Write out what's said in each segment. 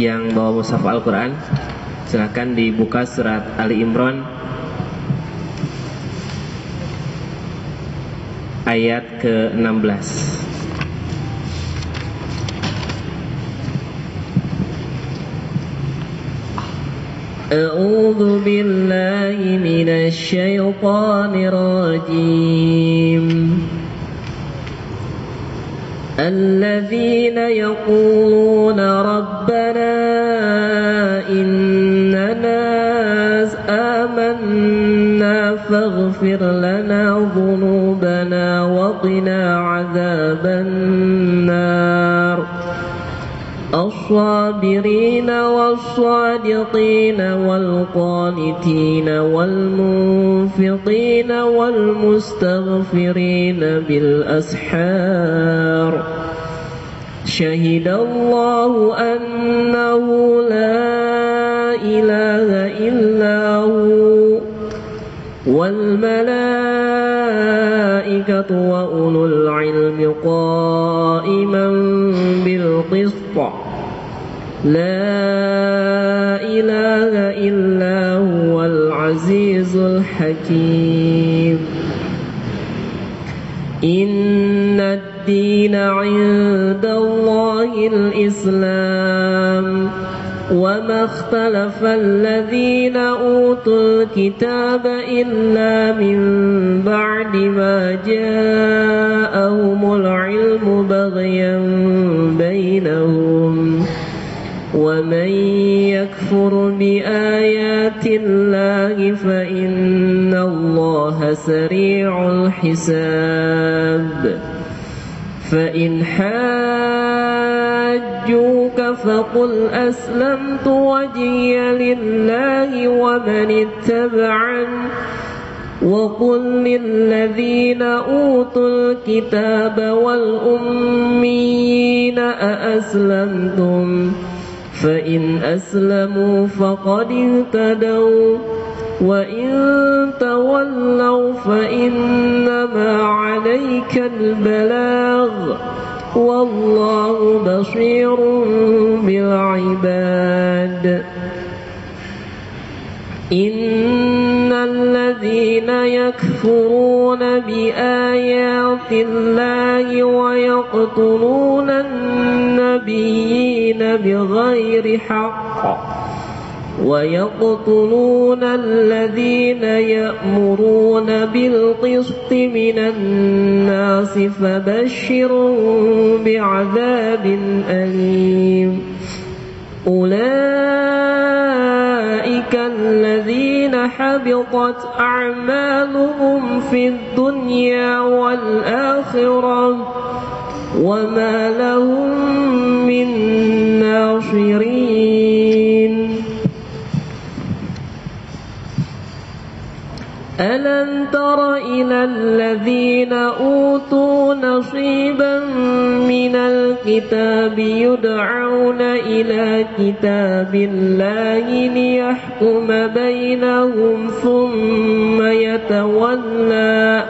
yang bawa mushaf Al-Quran, silakan dibuka surat Ali Imran ayat ke-16. A'udzu billahi minasy syaithanir rajim. الذين يقولون ربنا إننا آمنا فاغفر لنا ذنوبنا وقنا عذاب النار الصابرين والصادقين والقانتين والمنفقين والمستغفرين بالأسحار شهد الله أنه لا إله إلا هو والملائكة وأولو العلم قائما بالقسط لا إله إلا هو العزيز الحكيم إن الدين عند الله الإسلام وما اختلف الذين أوتوا الكتاب إلا من بعد ما جاءهم العلم بغيا بينهم ومن يكفر بآيات الله فإن الله سريع الحساب فإن حاجوك فقل أسلمت وجهي لله ومن اتبعني وقل للذين أوتوا الكتاب والأميين أأسلمتم فإن أسلموا فقد اهتدوا وإن تولوا فإنما عليك البلاغ والله بصير بالعباد إن الذين يكفرون بآيات الله ويقتلون النبيين بغير حق ويقتلون الذين يأمرون بالقسط من الناس فبشرهم بعذاب أليم أولئك الذين حبطت أعمالهم في الدنيا والآخرة وما لهم من ناصرين ألم تر إلى الذين أوتوا نصيبا من الكتاب يدعون إلى كتاب الله ليحكم بينهم ثم يتولى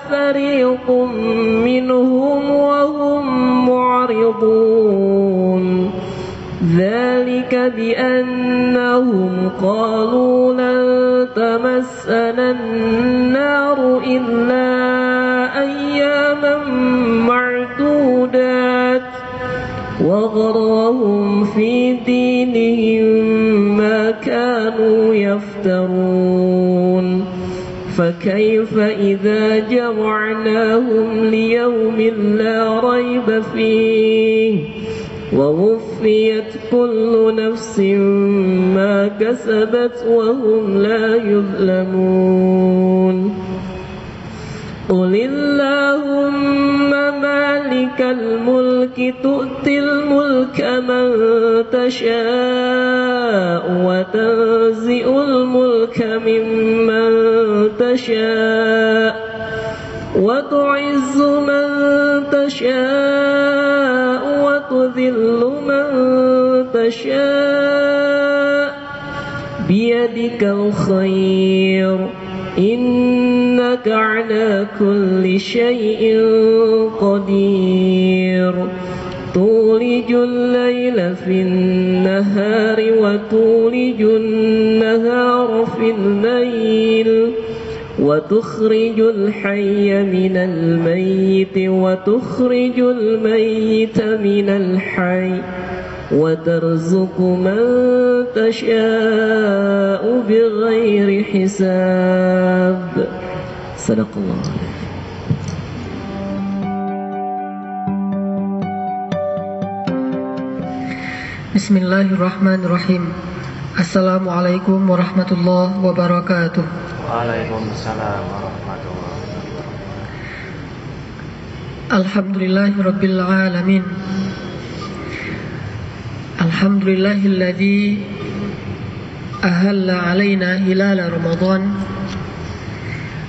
فريق منهم وهم معرضون ذلك بأنهم قالوا لن تمسنا النار إلا أياما معدودات وغرهم في دينهم ما كانوا يفترون فكيف إذا جمعناهم ليوم لا ريب فيه ووفيت كل نفس ما كسبت وهم لا يظلمون قل اللهم مالك الملك تؤتي الملك من تشاء وتنزع الملك ممن تشاء وتعز من تشاء وتذل من تشاء بيدك الخير إنك على كل شيء قدير تولج الليل في النهار وتولج النهار في الليل وتخرج الحي من الميت وتخرج الميت من الحي وترزق من تشاء بغير حساب. صدق الله. Bismillahirrahmanirrahim. Assalamualaikum warahmatullahi wabarakatuh. Waalaikumsalam warahmatullahi wabarakatuh. Alhamdulillahirabbil alamin. Alhamdulillahilladzi ahalla alaina hilal Ramadan.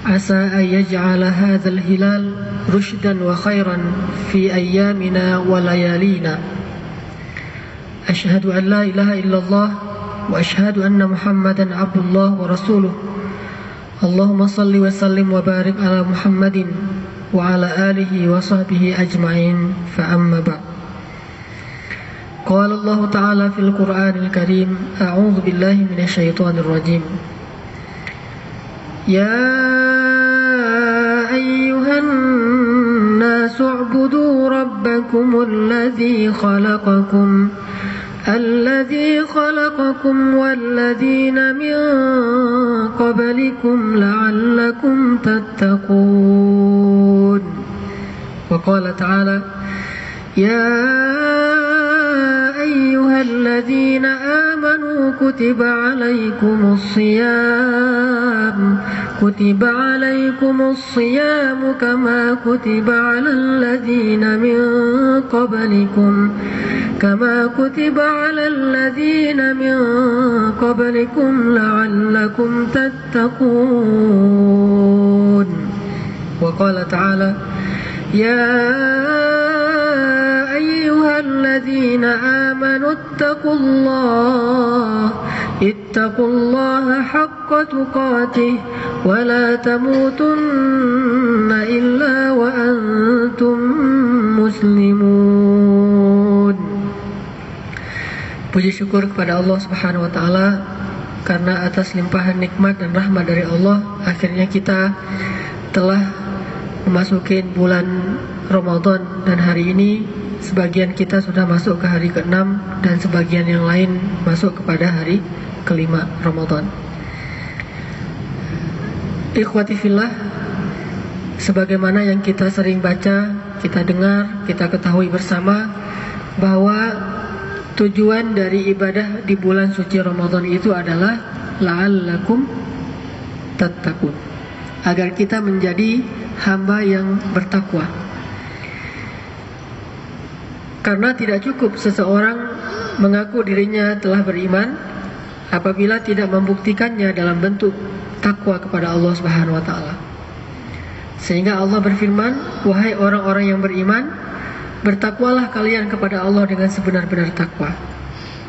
Asa an yaj'ala hadzal hilal rushdan wa khairan fi ayyamina wa layalina. Asyhadu an la ilaha illallah wa asyhadu anna Muhammadan abdullah wa rasuluh. Allahumma salli wa sallim wa barik ala Muhammadin wa ala alihi wa sahbihi ajma'in. Fa amma ba'. Qala Allah ta'ala fil Qur'anil Karim, a'udzu billahi minasy syaithanir rajim. Ya ayyuhan nasu u'budu rabbakumul ladzi khalaqakum الذي خلقكم والذين من قبلكم لعلكم تتقون. وقال تعالى يا أيها الذين آمنوا كتب عليكم الصيام كما كتب على الذين من قبلكم لعلكم تتقون. وقال تعالى يا أيها الذين آمنوا اتقوا الله حق تقاته ولا تموتن إلا وأنتم مسلمون. Puji syukur kepada Allah Subhanahu wa taala karena atas limpahan nikmat dan rahmat dari Allah akhirnya kita telah memasuki bulan Ramadan, dan hari ini sebagian kita sudah masuk ke hari ke-6 dan sebagian yang lain masuk kepada hari ke-5 Ramadan. Ikhwati fillah, sebagaimana yang kita sering baca, kita dengar, kita ketahui bersama bahwa tujuan dari ibadah di bulan suci Ramadan itu adalah la'allakum tattaqun, agar kita menjadi hamba yang bertakwa. Karena tidak cukup seseorang mengaku dirinya telah beriman apabila tidak membuktikannya dalam bentuk takwa kepada Allah Subhanahu wa taala. Sehingga Allah berfirman, wahai orang-orang yang beriman, bertakwalah kalian kepada Allah dengan sebenar-benar takwa.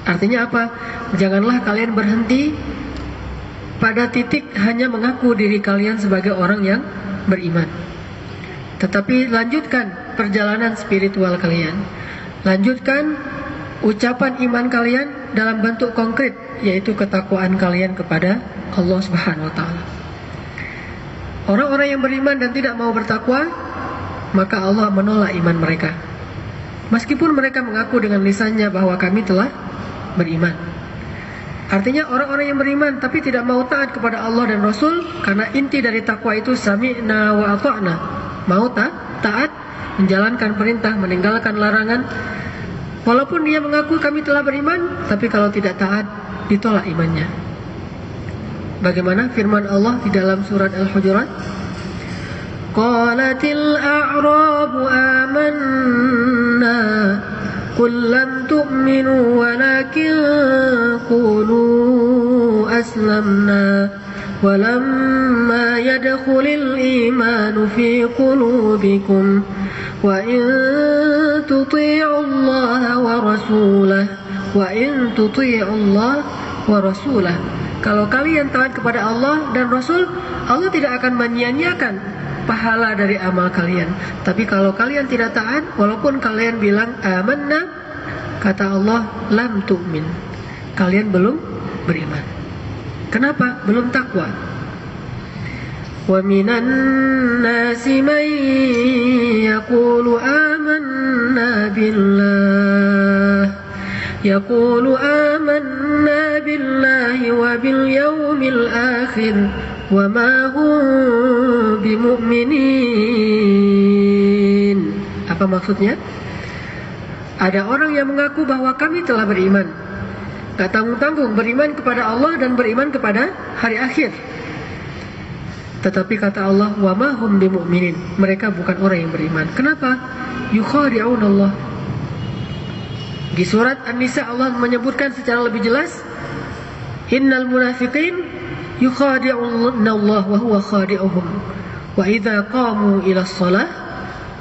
Artinya apa? Janganlah kalian berhenti pada titik hanya mengaku diri kalian sebagai orang yang beriman, tetapi lanjutkan perjalanan spiritual kalian. Lanjutkan ucapan iman kalian dalam bentuk konkret, yaitu ketakwaan kalian kepada Allah Subhanahu wa taala. Orang-orang yang beriman dan tidak mau bertakwa, maka Allah menolak iman mereka. Meskipun mereka mengaku dengan lisannya bahwa kami telah beriman. Artinya orang-orang yang beriman tapi tidak mau taat kepada Allah dan Rasul, karena inti dari takwa itu sami'na wa ata'na. Mau taat, menjalankan perintah, meninggalkan larangan. Walaupun dia mengaku kami telah beriman, tapi kalau tidak taat, ditolak imannya. Bagaimana firman Allah di dalam surat Al-Hujurat? Qalatil a'rabu amanna qul lam tu'minu walakin qulu aslamna walamma yadkhulil imanu fi qulubikum wa in tuti'u Allah wa rasulah. Kalau kalian taat kepada Allah dan Rasul, Allah tidak akan menyia-nyiakan pahala dari amal kalian. Tapi kalau kalian tidak taat, walaupun kalian bilang amanna, kata Allah, lam tu'min, kalian belum beriman. Kenapa? Belum takwa. Wa minan nasi man yaqulu amanna billahi wa bil yawmil akhir wa ma hum bimu'minin. Apa maksudnya? Ada orang yang mengaku bahwa kami telah beriman, gak tanggung-tanggung beriman kepada Allah dan beriman kepada hari akhir. Tetapi kata Allah, wa ma hum bimu'minin, mereka bukan orang yang beriman. Kenapa? Yukhadi'un Allah. Di surat An-Nisa Allah menyebutkan secara lebih jelas, innal munafiqin yukhadi'un Allah wa huwa khadi'uhum wa idza qamu ila shalah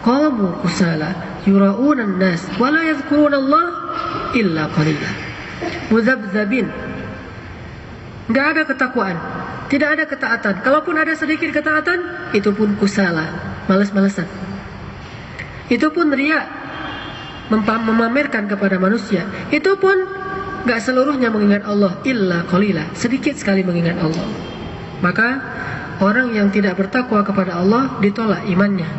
qamu kusala yura'una an-nas wa la yadhkuruna Allah illa qalila. Muzabzabin. Enggak ada ketakwaan, tidak ada ketaatan. Kalaupun ada sedikit ketaatan, itu pun kusala, malas-malasan. Itu pun riya, memamerkan kepada manusia. Itu pun gak seluruhnya mengingat Allah, illa qalila, sedikit sekali mengingat Allah. Maka orang yang tidak bertakwa kepada Allah ditolak imannya.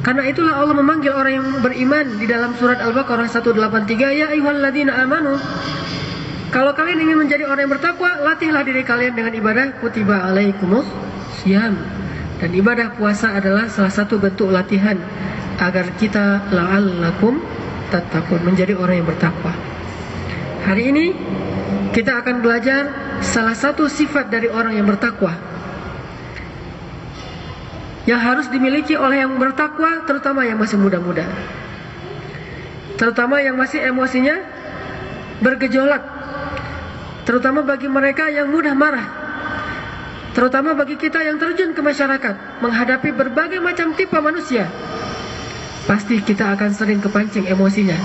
Karena itulah Allah memanggil orang yang beriman di dalam surat Al-Baqarah 183, ya ayyuhalladzina amanu, kalau kalian ingin menjadi orang yang bertakwa, latihlah diri kalian dengan ibadah kutiba alaikumus syiyam. Dan ibadah puasa adalah salah satu bentuk latihan agar kita la'allakum tattaqun, menjadi orang yang bertakwa. Hari ini kita akan belajar salah satu sifat dari orang yang bertakwa yang harus dimiliki oleh yang bertakwa, terutama yang masih muda-muda, terutama yang masih emosinya bergejolak, terutama bagi mereka yang mudah marah, terutama bagi kita yang terjun ke masyarakat menghadapi berbagai macam tipe manusia. Pasti kita akan sering kepancing emosinya.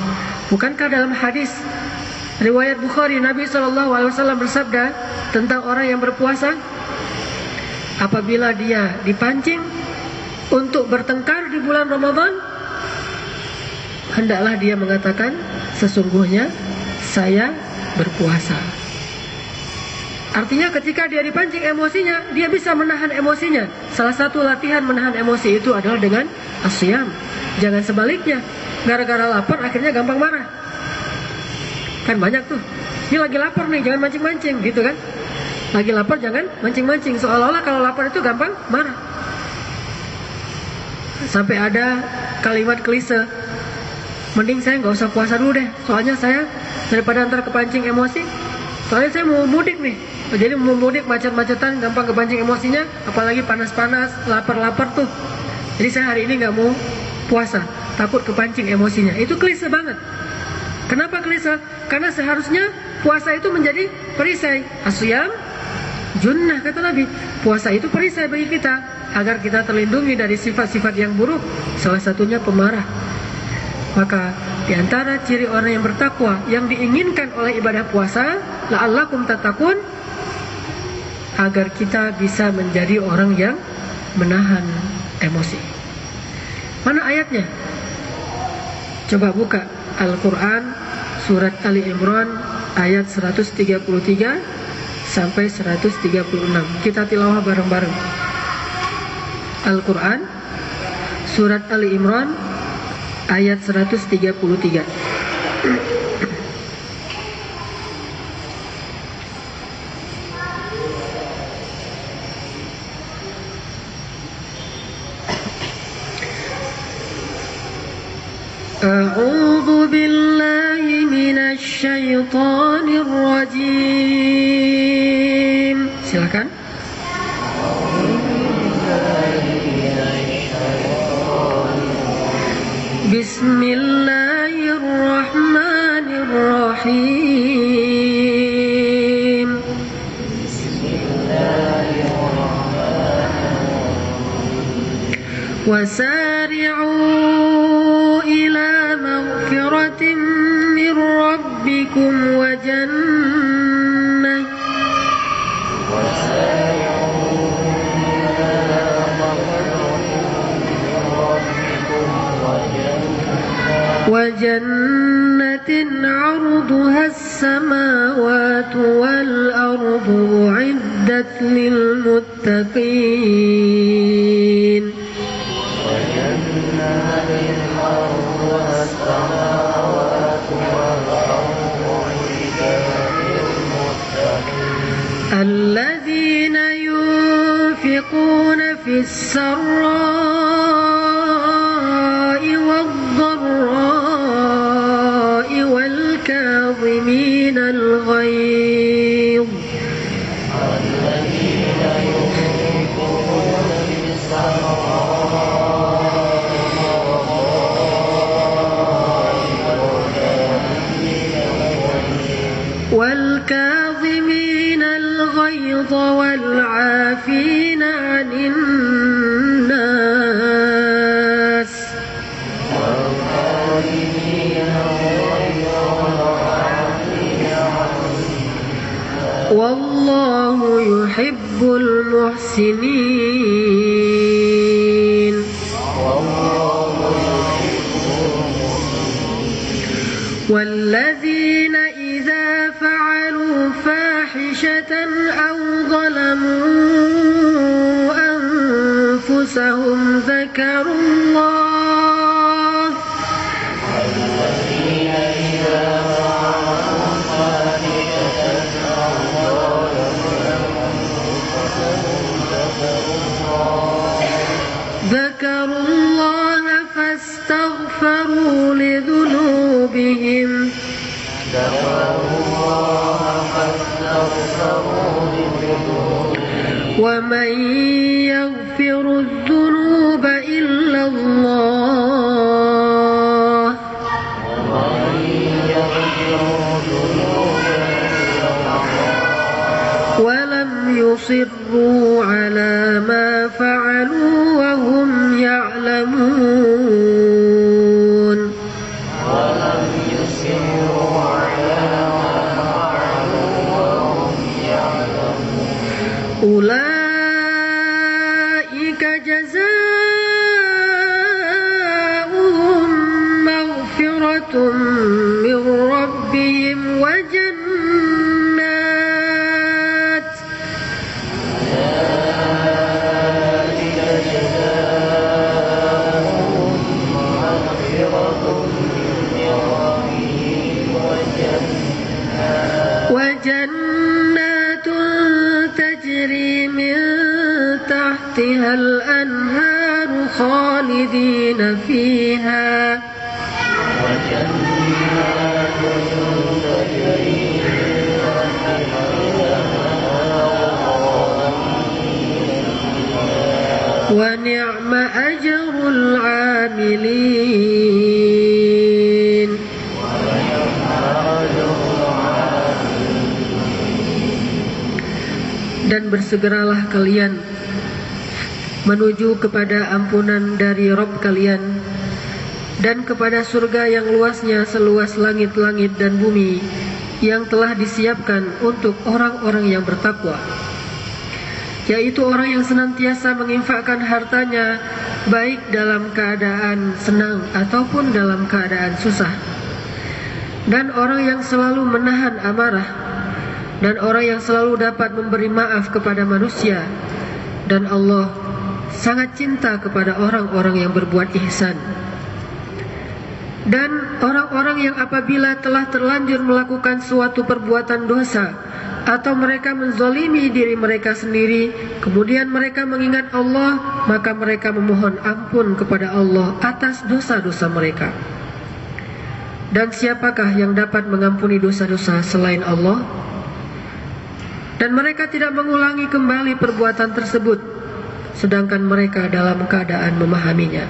Bukankah dalam hadis riwayat Bukhari, Nabi SAW bersabda tentang orang yang berpuasa, apabila dia dipancing untuk bertengkar di bulan Ramadan, hendaklah dia mengatakan, sesungguhnya saya berpuasa. Artinya ketika dia dipancing emosinya, dia bisa menahan emosinya. Salah satu latihan menahan emosi itu adalah dengan asyam. Jangan sebaliknya, gara-gara lapar akhirnya gampang marah. Kan banyak tuh, ini lagi lapar nih, jangan mancing-mancing, gitu kan. Lagi lapar jangan mancing-mancing, seolah-olah kalau lapar itu gampang marah. Sampai ada kalimat klise, mending saya nggak usah puasa dulu deh, soalnya saya daripada ntar kepancing emosi, soalnya saya mau mudik nih. Jadi mau mudik macet-macetan, gampang kepancing emosinya, apalagi panas-panas, lapar-lapar tuh. Jadi saya hari ini nggak mau puasa, takut kepancing emosinya. Itu klise banget. Kenapa klise? Karena seharusnya puasa itu menjadi perisai. Asyam junnah, kata Nabi. Puasa itu perisai bagi kita, agar kita terlindungi dari sifat-sifat yang buruk, salah satunya pemarah. Maka di antara ciri orang yang bertakwa yang diinginkan oleh ibadah puasa, la'allakum tattaqun, agar kita bisa menjadi orang yang menahan emosi. Mana ayatnya? Coba buka Al-Quran surat Ali Imran ayat 133 sampai 136. Kita tilawah bareng-bareng. Al-Quran surat Ali Imran ayat 133. A'udzu billahi minasy syaithanir rajim. Silakan. Bismillahirrahmanirrahim. Wasari'u ila maghfiratin min rabbikum wa jannah وجنة عرضها السماوات والأرض أعدت للمتقين الذين ينفقون في السراء والضراء والكاظمين الغيظ والكاظمين الغيظ والعافين عن الناس والله يحب المحسنين والذين إذا فعلوا فاحشة أو ظلموا أنفسهم ذكروا الله فاستغفروا لذنوبهم ومن يغفر الذنوب إلا الله ولم يصروا على ما فعلوا وهم يعلمون أولئك جزاؤهم مغفرة من ربهم وجنات تجري من تحتها الأنهار خالدين فيها ونعم أجر العاملين. Dan bersegeralah kalian menuju kepada ampunan dari Rabb kalian dan kepada surga yang luasnya seluas langit-langit dan bumi yang telah disiapkan untuk orang-orang yang bertakwa, yaitu orang yang senantiasa menginfakkan hartanya baik dalam keadaan senang ataupun dalam keadaan susah, dan orang yang selalu menahan amarah, dan orang yang selalu dapat memberi maaf kepada manusia, dan Allah sangat cinta kepada orang-orang yang berbuat ihsan. Dan orang-orang yang apabila telah terlanjur melakukan suatu perbuatan dosa atau mereka menzalimi diri mereka sendiri, kemudian mereka mengingat Allah, maka mereka memohon ampun kepada Allah atas dosa-dosa mereka. Dan siapakah yang dapat mengampuni dosa-dosa selain Allah? Dan mereka tidak mengulangi kembali perbuatan tersebut, sedangkan mereka dalam keadaan memahaminya.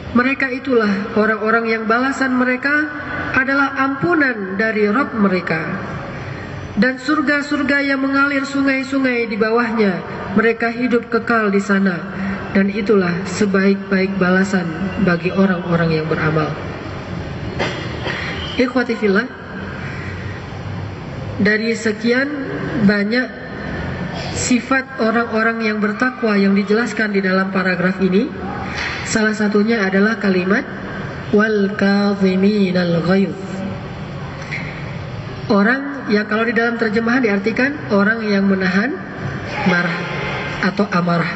Mereka itulah orang-orang yang balasan mereka adalah ampunan dari Rabb mereka, dan surga-surga yang mengalir sungai-sungai di bawahnya. Mereka hidup kekal di sana, dan itulah sebaik-baik balasan bagi orang-orang yang beramal. Ikhwati fillah, dari sekian banyak sifat orang-orang yang bertakwa yang dijelaskan di dalam paragraf ini, salah satunya adalah kalimat wal kadhiminal ghaidh. Orang yang kalau di dalam terjemahan diartikan orang yang menahan marah atau amarah.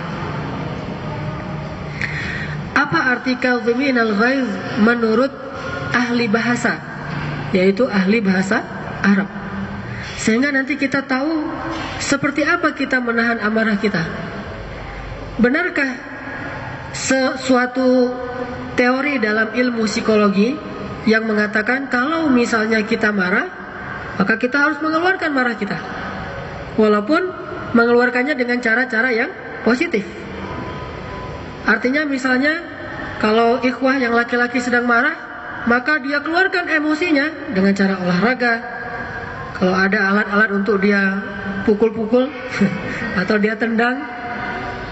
Apa arti kadhiminal ghaidh menurut ahli bahasa, yaitu ahli bahasa Arab? Sehingga nanti kita tahu seperti apa kita menahan amarah kita. Benarkah suatu teori dalam ilmu psikologi yang mengatakan kalau misalnya kita marah, maka kita harus mengeluarkan marah kita, walaupun mengeluarkannya dengan cara-cara yang positif. Artinya misalnya kalau ikhwah yang laki-laki sedang marah, maka dia keluarkan emosinya dengan cara olahraga. Kalau ada alat-alat untuk dia pukul-pukul atau dia tendang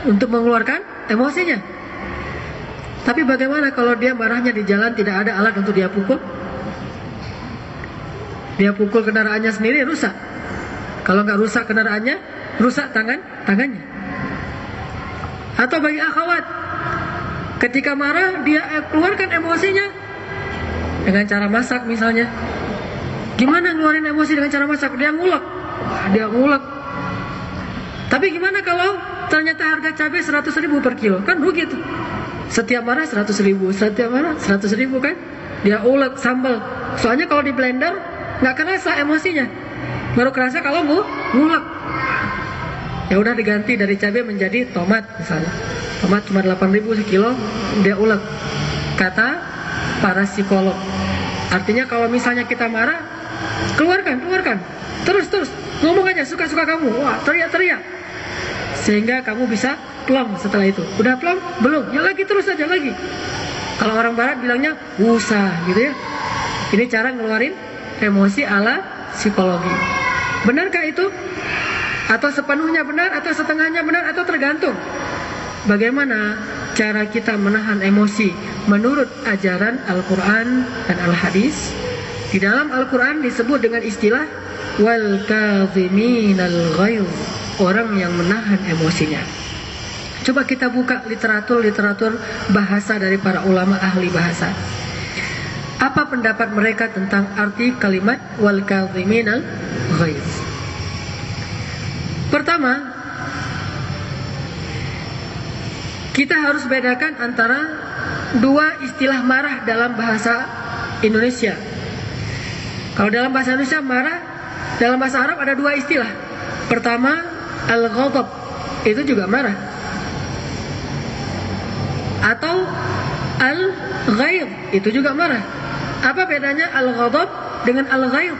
untuk mengeluarkan emosinya. Tapi bagaimana kalau dia marahnya di jalan, tidak ada alat untuk dia pukul? Dia pukul kendaraannya sendiri, rusak. Kalau nggak rusak kendaraannya, rusak tangannya. Atau bagi akhwat, ketika marah dia keluarkan emosinya dengan cara masak misalnya. Gimana ngeluarin emosi dengan cara masak? Dia ngulek. Tapi gimana kalau ternyata harga cabai 100.000 per kilo? Kan rugi tuh. Setiap marah 100.000, setiap marah 100.000 kan? Dia ulek sambal. Soalnya kalau di blender nggak kerasa emosinya, baru kerasa kalau ngulek. Ya udah diganti dari cabai menjadi tomat misalnya. Tomat cuma 8.000 sekilo, dia ulek. Kata para psikolog. Artinya kalau misalnya kita marah, keluarkan. Terus ngomong aja suka-suka kamu. Wah, teriak. Sehingga kamu bisa plong setelah itu. Udah plong? Belum. Ya lagi, terus aja lagi. Kalau orang barat bilangnya usah gitu ya. Ini cara ngeluarin emosi ala psikologi. Benarkah itu? Atau sepenuhnya benar, atau setengahnya benar, atau tergantung bagaimana cara kita menahan emosi menurut ajaran Al-Quran dan Al-Hadis. Di dalam Al-Quran disebut dengan istilah wal kadhiminal ghaidh, orang yang menahan emosinya. Coba kita buka literatur bahasa dari para ulama ahli bahasa. Apa pendapat mereka tentang arti kalimat wal kadhiminal ghaidh? Pertama, kita harus bedakan antara dua istilah marah dalam bahasa Indonesia. Kalau dalam bahasa Indonesia marah, dalam bahasa Arab ada dua istilah. Pertama, al-ghadab, itu juga marah. Atau al-ghaidh, itu juga marah. Apa bedanya al-ghadab dengan al-ghaidh?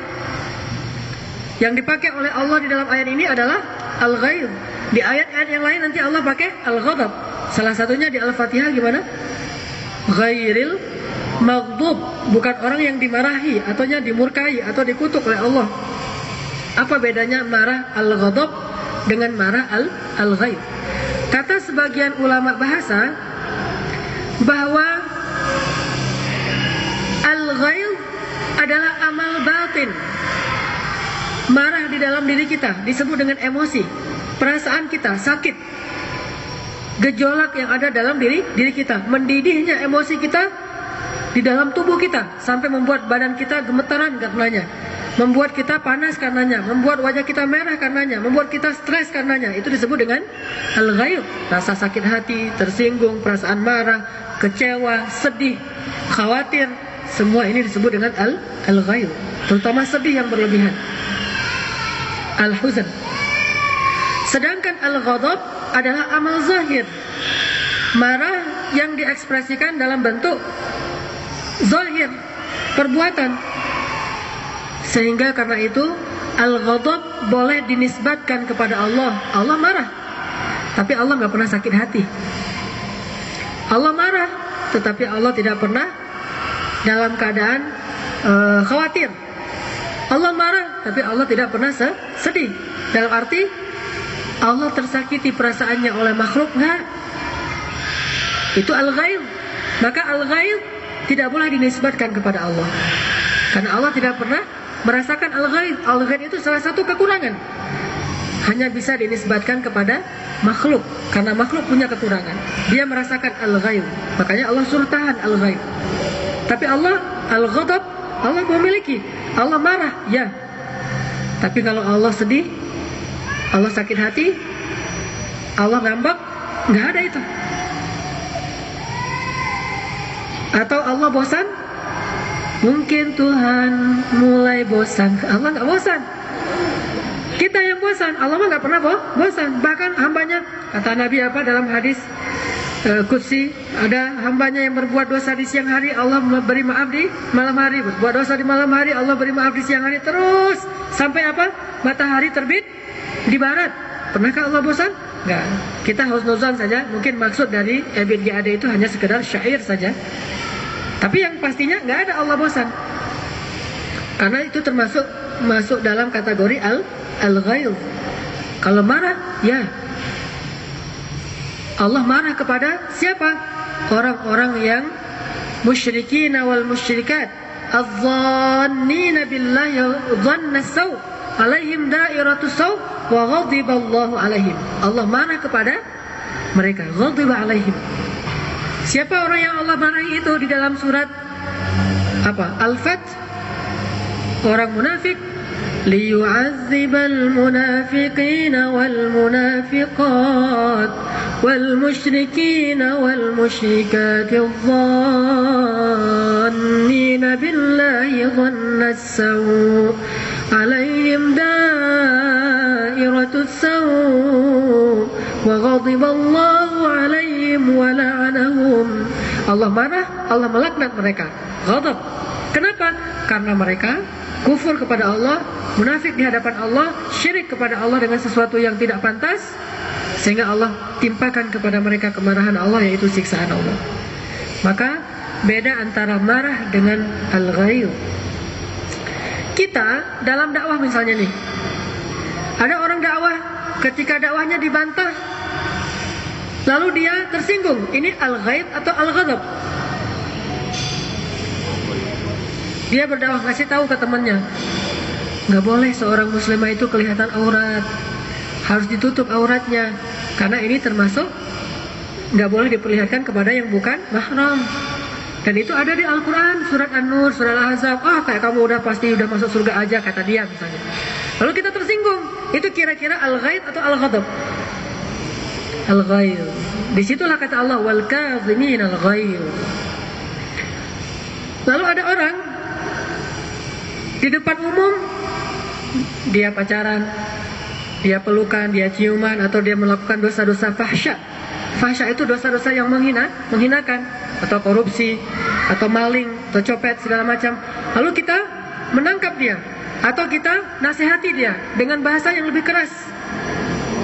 Yang dipakai oleh Allah di dalam ayat ini adalah al-ghaidh. Di ayat-ayat yang lain nanti Allah pakai al-ghadab. Salah satunya di Al-Fatihah gimana? Ghairil maghdub, bukan orang yang dimarahi ataunya dimurkai atau dikutuk oleh Allah. Apa bedanya marah al-ghadab dengan marah al-ghaidh? Kata sebagian ulama bahasa bahwa al-ghaidh adalah amal batin. Marah di dalam diri kita disebut dengan emosi, perasaan kita sakit, gejolak yang ada dalam diri kita, mendidihnya emosi kita di dalam tubuh kita sampai membuat badan kita gemetaran karenanya, membuat kita panas karenanya, membuat wajah kita merah karenanya, membuat kita stres karenanya. Itu disebut dengan al-ghaidh. Rasa sakit hati, tersinggung, perasaan marah, kecewa, sedih, khawatir, semua ini disebut dengan al-ghaidh. Terutama sedih yang berlebihan, al-huzn. Sedangkan al-ghadab adalah amal zahir, marah yang diekspresikan dalam bentuk zahir, perbuatan. Sehingga karena itu al-ghadab boleh dinisbatkan kepada Allah. Allah marah, tapi Allah nggak pernah sakit hati. Allah marah, tetapi Allah tidak pernah dalam keadaan khawatir. Allah marah, tapi Allah tidak pernah sedih. Dalam arti Allah tersakiti perasaannya oleh makhluk, enggak. Itu al-ghaidh. Maka al-ghaidh tidak boleh dinisbatkan kepada Allah, karena Allah tidak pernah merasakan al-ghaidh. Al-ghaidh itu salah satu kekurangan, hanya bisa dinisbatkan kepada makhluk, karena makhluk punya kekurangan. Dia merasakan al-ghaidh, makanya Allah suruh tahan al-ghaidh. Tapi Allah al-ghadab, Allah memiliki. Allah marah, ya. Tapi kalau Allah sedih, Allah sakit hati, Allah ngambek, nggak ada itu. Atau Allah bosan? Mungkin Tuhan mulai bosan. Allah nggak bosan. Kita yang bosan. Allah mah nggak pernah bosan. Bahkan hambanya, kata Nabi apa dalam hadis Qudsi, ada hambanya yang berbuat dosa di siang hari, Allah beri maaf di malam hari. Berbuat dosa di malam hari, Allah beri maaf di siang hari. Terus sampai apa? Matahari terbit di barat. Pernahkah Allah bosan? Enggak. Kita husnuzan saja. Mungkin maksud dari Ebit GAD itu hanya sekedar syair saja. Tapi yang pastinya nggak ada Allah bosan. Karena itu masuk dalam kategori al-ghayl. Kalau marah, ya. Allah marah kepada siapa? Orang-orang yang musyrikin wal musyrikat, adh-dhannina billahi dhanna saw, alaihim dairatus saw wa ghadiba Allahu alaihim. Allah marah kepada mereka, ghadiba alaihim. Siapa orang yang Allah marahi itu di dalam surat apa? Al-Fath. Orang munafik, liyu'azzibal munafiqina wal munafiqat wal musyrikina wal musyrikati adh-dhannina billahi dhanna as-saw alaihim dairatus saw wa ghadiba Allahu alaihim wa la'anahum. Allah marah, Allah melaknat mereka. Ghadab. Kenapa? Karena mereka kufur kepada Allah, munafik di hadapan Allah, syirik kepada Allah dengan sesuatu yang tidak pantas, sehingga Allah timpakan kepada mereka kemarahan Allah, yaitu siksaan Allah. Maka beda antara marah dengan al-ghayl. Kita dalam dakwah misalnya nih, ada orang dakwah, ketika dakwahnya dibantah, lalu dia tersinggung. Ini al-ghayl atau al-ghadab? Dia berdakwah, ngasih tahu ke temannya, nggak boleh seorang muslimah itu kelihatan aurat, harus ditutup auratnya, karena ini termasuk nggak boleh diperlihatkan kepada yang bukan mahram. Dan itu ada di Al-Quran, surat An-Nur, surat Al-Ahzab. Kayak kamu udah pasti udah masuk surga aja, kata dia misalnya. Lalu kita tersinggung, itu kira-kira al-ghayl atau al-ghadab? Al-ghayl. Disitulah kata Allah, wal kadhimin al-ghayl. Lalu ada orang di depan umum, dia pacaran, dia pelukan, dia ciuman, atau dia melakukan dosa-dosa fahsya. Fahsya itu dosa-dosa yang menghinakan, atau korupsi, atau maling, atau copet, segala macam. Lalu kita menangkap dia, atau kita nasihati dia dengan bahasa yang lebih keras,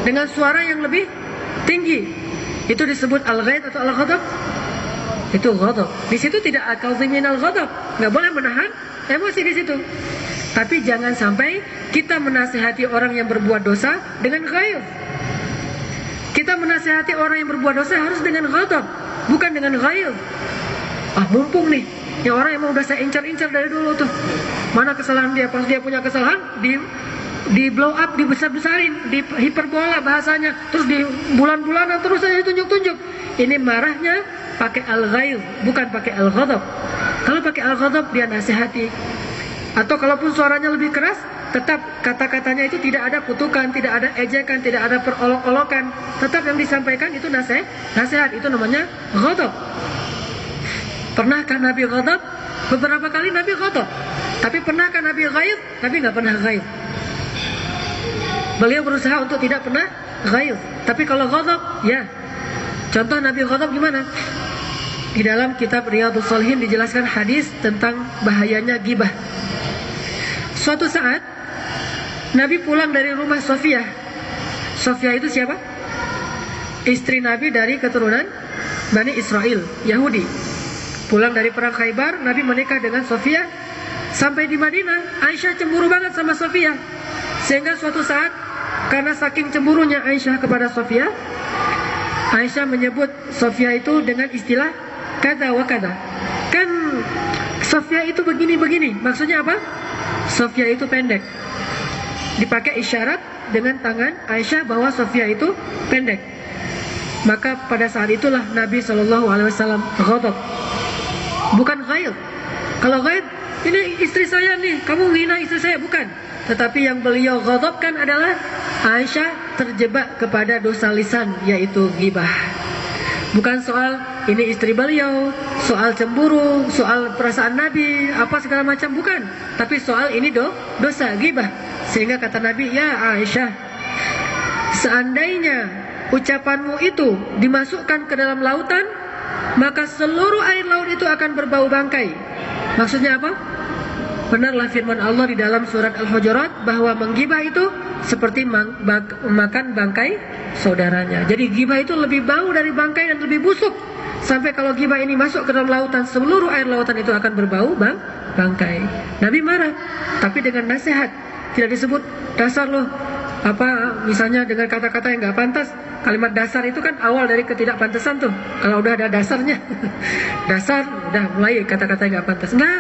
dengan suara yang lebih tinggi. Itu disebut al-ghayl atau al-ghadab? Itu ghadab. Di situ tidak al-kazimin al-ghadab, nggak boleh menahan emosi di situ. Tapi jangan sampai kita menasihati orang yang berbuat dosa dengan ghayl. Kita menasihati orang yang berbuat dosa harus dengan ghadab, bukan dengan ghayl. Mumpung nih, ya orang yang mau udah saya incar-incar dari dulu tuh, mana kesalahan dia, pas dia punya kesalahan di blow up, dibesar-besarin, di hiperbola bahasanya, terus di bulan-bulanan terus saja ditunjuk-tunjuk. Ini marahnya pakai al-ghayl, bukan pakai al-ghadab. Kalau pakai al-ghadab dia nasihati, atau kalaupun suaranya lebih keras, tetap kata-katanya itu tidak ada kutukan, tidak ada ejekan, tidak ada perolok-olokan. Tetap yang disampaikan itu nasihat, itu namanya ghadab. Pernahkah Nabi ghadab? Beberapa kali Nabi ghadab. Tapi pernahkah Nabi ghayl? Nabi nggak pernah ghayl. Beliau berusaha untuk tidak pernah ghayl. Tapi kalau ghadab, ya. Contoh Nabi ghadab gimana? Di dalam kitab Riyadhus Shalihin dijelaskan hadis tentang bahayanya ghibah. Suatu saat Nabi pulang dari rumah Sofiyah. Sofiyah itu siapa? Istri Nabi dari keturunan Bani Israel, Yahudi. Pulang dari perang Khaybar, Nabi menikah dengan Sofiyah. Sampai di Madinah, Aisyah cemburu banget sama Sofiyah. Sehingga suatu saat, karena saking cemburunya Aisyah kepada Sofiyah, Aisyah menyebut Sofiyah itu dengan istilah kada wa kada. Kan Sofiyah itu begini-begini. Maksudnya apa? Sofiyah itu pendek. Dipakai isyarat dengan tangan Aisyah bahwa Sofiyah itu pendek. Maka pada saat itulah Nabi SAW ghadab. Bukan ghayl. Kalau ghaib, ini istri saya nih, kamu menghina istri saya, bukan. Tetapi yang beliau ghadabkan adalah Aisyah terjebak kepada dosa lisan, yaitu ghibah. Bukan soal ini istri beliau, soal cemburu, soal perasaan Nabi, apa segala macam, bukan. Tapi soal ini dosa ghibah. Sehingga kata Nabi, ya Aisyah, seandainya ucapanmu itu dimasukkan ke dalam lautan, maka seluruh air laut itu akan berbau bangkai. Maksudnya apa? Benarlah firman Allah di dalam surat Al-Hujurat bahwa menggibah itu seperti makan bangkai saudaranya. Jadi gibah itu lebih bau dari bangkai dan lebih busuk. Sampai kalau gibah ini masuk ke dalam lautan, seluruh air lautan itu akan berbau bangkai. Nabi marah, tapi dengan nasihat. Tidak disebut dasar loh, apa misalnya dengan kata-kata yang nggak pantas. Kalimat dasar itu kan awal dari ketidakpantasan tuh. Kalau udah ada dasarnya, dasar udah mulai kata-kata yang nggak pantas. Nah,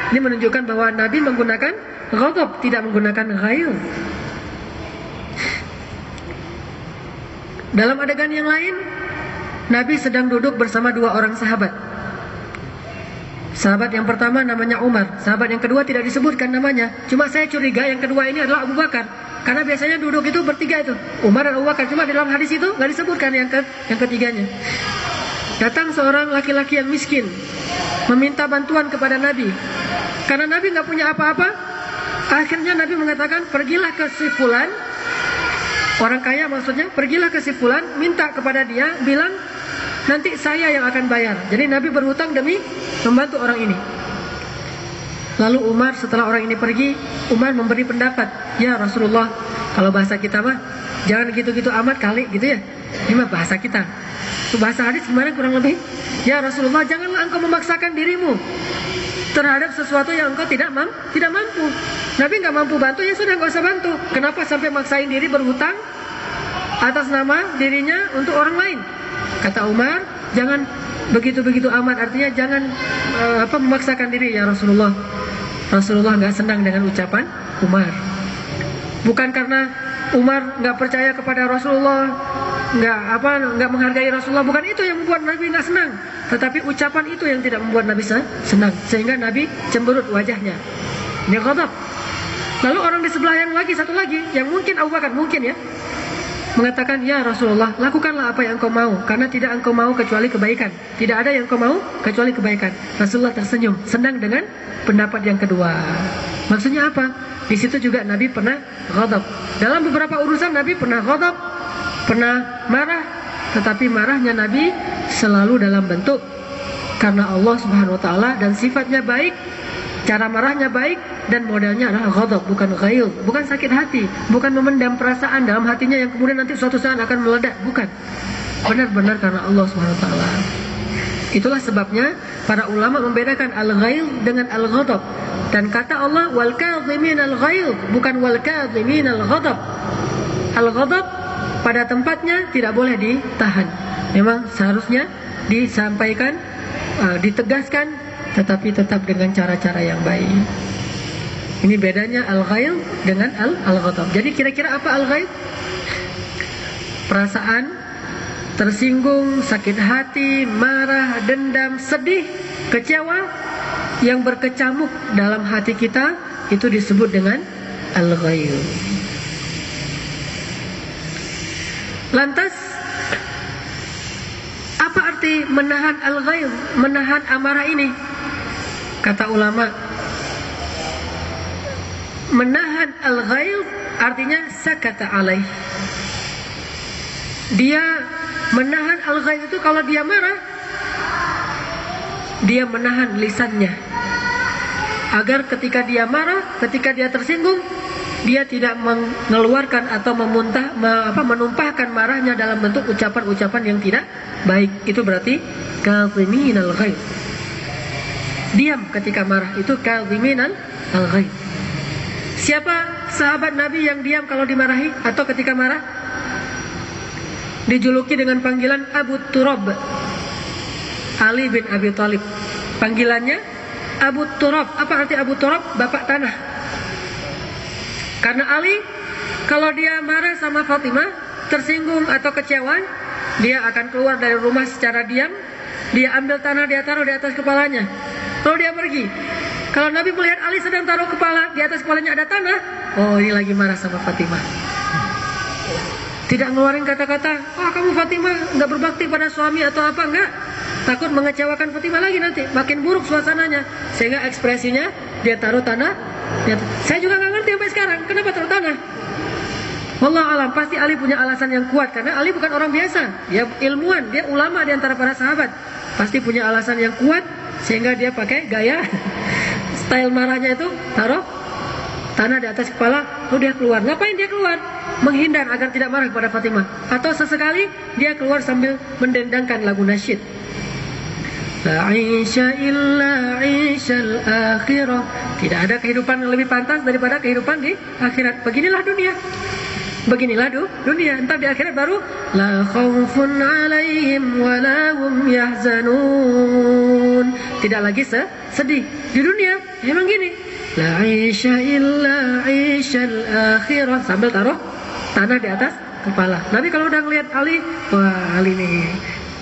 ini menunjukkan bahwa Nabi menggunakan ghadab, tidak menggunakan ghail. Dalam adegan yang lain, Nabi sedang duduk bersama dua orang sahabat. Sahabat yang pertama namanya Umar, sahabat yang kedua tidak disebutkan namanya. Cuma saya curiga yang kedua ini adalah Abu Bakar, karena biasanya duduk itu bertiga itu, Umar dan Abu Bakar. Cuma di dalam hadis itu nggak disebutkan yang ketiganya. Datang seorang laki-laki yang miskin, meminta bantuan kepada Nabi. Karena Nabi nggak punya apa-apa, akhirnya Nabi mengatakan, pergilah ke si fulan, orang kaya maksudnya, pergilah ke si fulan, minta kepada dia, bilang nanti saya yang akan bayar. Jadi Nabi berhutang demi membantu orang ini. Lalu Umar setelah orang ini pergi, Umar memberi pendapat, ya Rasulullah, kalau bahasa kita mah jangan gitu-gitu amat kali gitu ya. Ini mah bahasa kita. Bahasa hadis kemarin kurang lebih, ya Rasulullah, janganlah engkau memaksakan dirimu terhadap sesuatu yang engkau tidak mampu. Nabi nggak mampu bantu, ya sudah nggak usah bantu. Kenapa sampai maksain diri berhutang atas nama dirinya untuk orang lain? Kata Umar, jangan begitu-begitu amat, artinya jangan memaksakan diri ya Rasulullah. Rasulullah nggak senang dengan ucapan Umar. Bukan karena Umar nggak percaya kepada Rasulullah, nggak menghargai Rasulullah, bukan itu yang membuat Nabi nggak senang. Tetapi ucapan itu yang tidak membuat Nabi senang, sehingga Nabi cemberut wajahnya. Dia ghadab. Lalu orang di sebelah yang lagi, satu lagi, yang mungkin Abu Bakar, mungkin ya, mengatakan, ya Rasulullah, lakukanlah apa yang engkau mau, karena tidak engkau mau kecuali kebaikan. Tidak ada yang engkau mau kecuali kebaikan. Rasulullah tersenyum, senang dengan pendapat yang kedua. Maksudnya apa? Di situ juga Nabi pernah ghadab. Dalam beberapa urusan Nabi pernah ghadab, pernah marah, tetapi marahnya Nabi selalu dalam bentuk karena Allah Subhanahu wa taala dan sifatnya baik. Cara marahnya baik dan modelnya adalah ghadab, bukan ghail, bukan sakit hati, bukan memendam perasaan dalam hatinya yang kemudian nanti suatu saat akan meledak, bukan. Benar-benar karena Allah Subhanahu wa taala. Itulah sebabnya para ulama membedakan al-ghail dengan al-ghadab. Dan kata Allah wal kadhimin al-ghail, bukan wal kadhimin al-ghadab. Al-ghadab pada tempatnya tidak boleh ditahan. Memang seharusnya disampaikan, ditegaskan, tetapi tetap dengan cara-cara yang baik. Ini bedanya al-ghail dengan al-ghadab. Jadi kira-kira apa al-ghail? Perasaan tersinggung, sakit hati, marah, dendam, sedih, kecewa yang berkecamuk dalam hati kita, itu disebut dengan al-ghail. Lantas apa arti menahan al-ghail, menahan amarah ini? Kata ulama, menahan al-ghail artinya sakata alaih. Dia menahan al-ghail itu kalau dia marah, dia menahan lisannya, agar ketika dia marah, ketika dia tersinggung, dia tidak mengeluarkan atau menumpahkan marahnya dalam bentuk ucapan-ucapan yang tidak baik. Itu berarti kadhimin al-ghail. Diam ketika marah, itu kadhimin al-ghail. Siapa sahabat Nabi yang diam kalau dimarahi atau ketika marah? Dijuluki dengan panggilan Abu Turab, Ali bin Abi Thalib. Panggilannya Abu Turab. Apa arti Abu Turab? Bapak tanah. Karena Ali kalau dia marah sama Fatimah, tersinggung atau kecewa, dia akan keluar dari rumah secara diam. Dia ambil tanah, dia taruh di atas kepalanya. Lalu dia pergi. Kalau Nabi melihat Ali sedang taruh kepala, di atas kepalanya ada tanah, oh ini lagi marah sama Fatimah. Tidak ngeluarin kata-kata, kamu Fatimah nggak berbakti pada suami atau apa, enggak. Takut mengecewakan Fatimah lagi nanti, makin buruk suasananya. Sehingga ekspresinya dia taruh tanah. Saya juga nggak ngerti sampai sekarang kenapa taruh tanah. Wallahu alam, pasti Ali punya alasan yang kuat karena Ali bukan orang biasa. Dia ilmuwan, dia ulama di antara para sahabat. Pasti punya alasan yang kuat sehingga dia pakai gaya style marahnya itu taruh tanah di atas kepala, lalu dia keluar. Ngapain dia keluar? Menghindar agar tidak marah kepada Fatimah. Atau sesekali dia keluar sambil mendendangkan lagu nasyid. La 'aisha illa 'aishal akhirah. Tidak ada kehidupan yang lebih pantas daripada kehidupan di akhirat. Beginilah dunia. Beginilah dunia. Entar di akhirat baru la khaufun 'alaihim wa la hum yahzanun. Tidak lagi sedih. Di dunia memang gini. La 'aisha illa 'aishal akhirah. Sambil taruh tanah di atas kepala. Nabi kalau udah ngelihat Ali, wah Ali nih.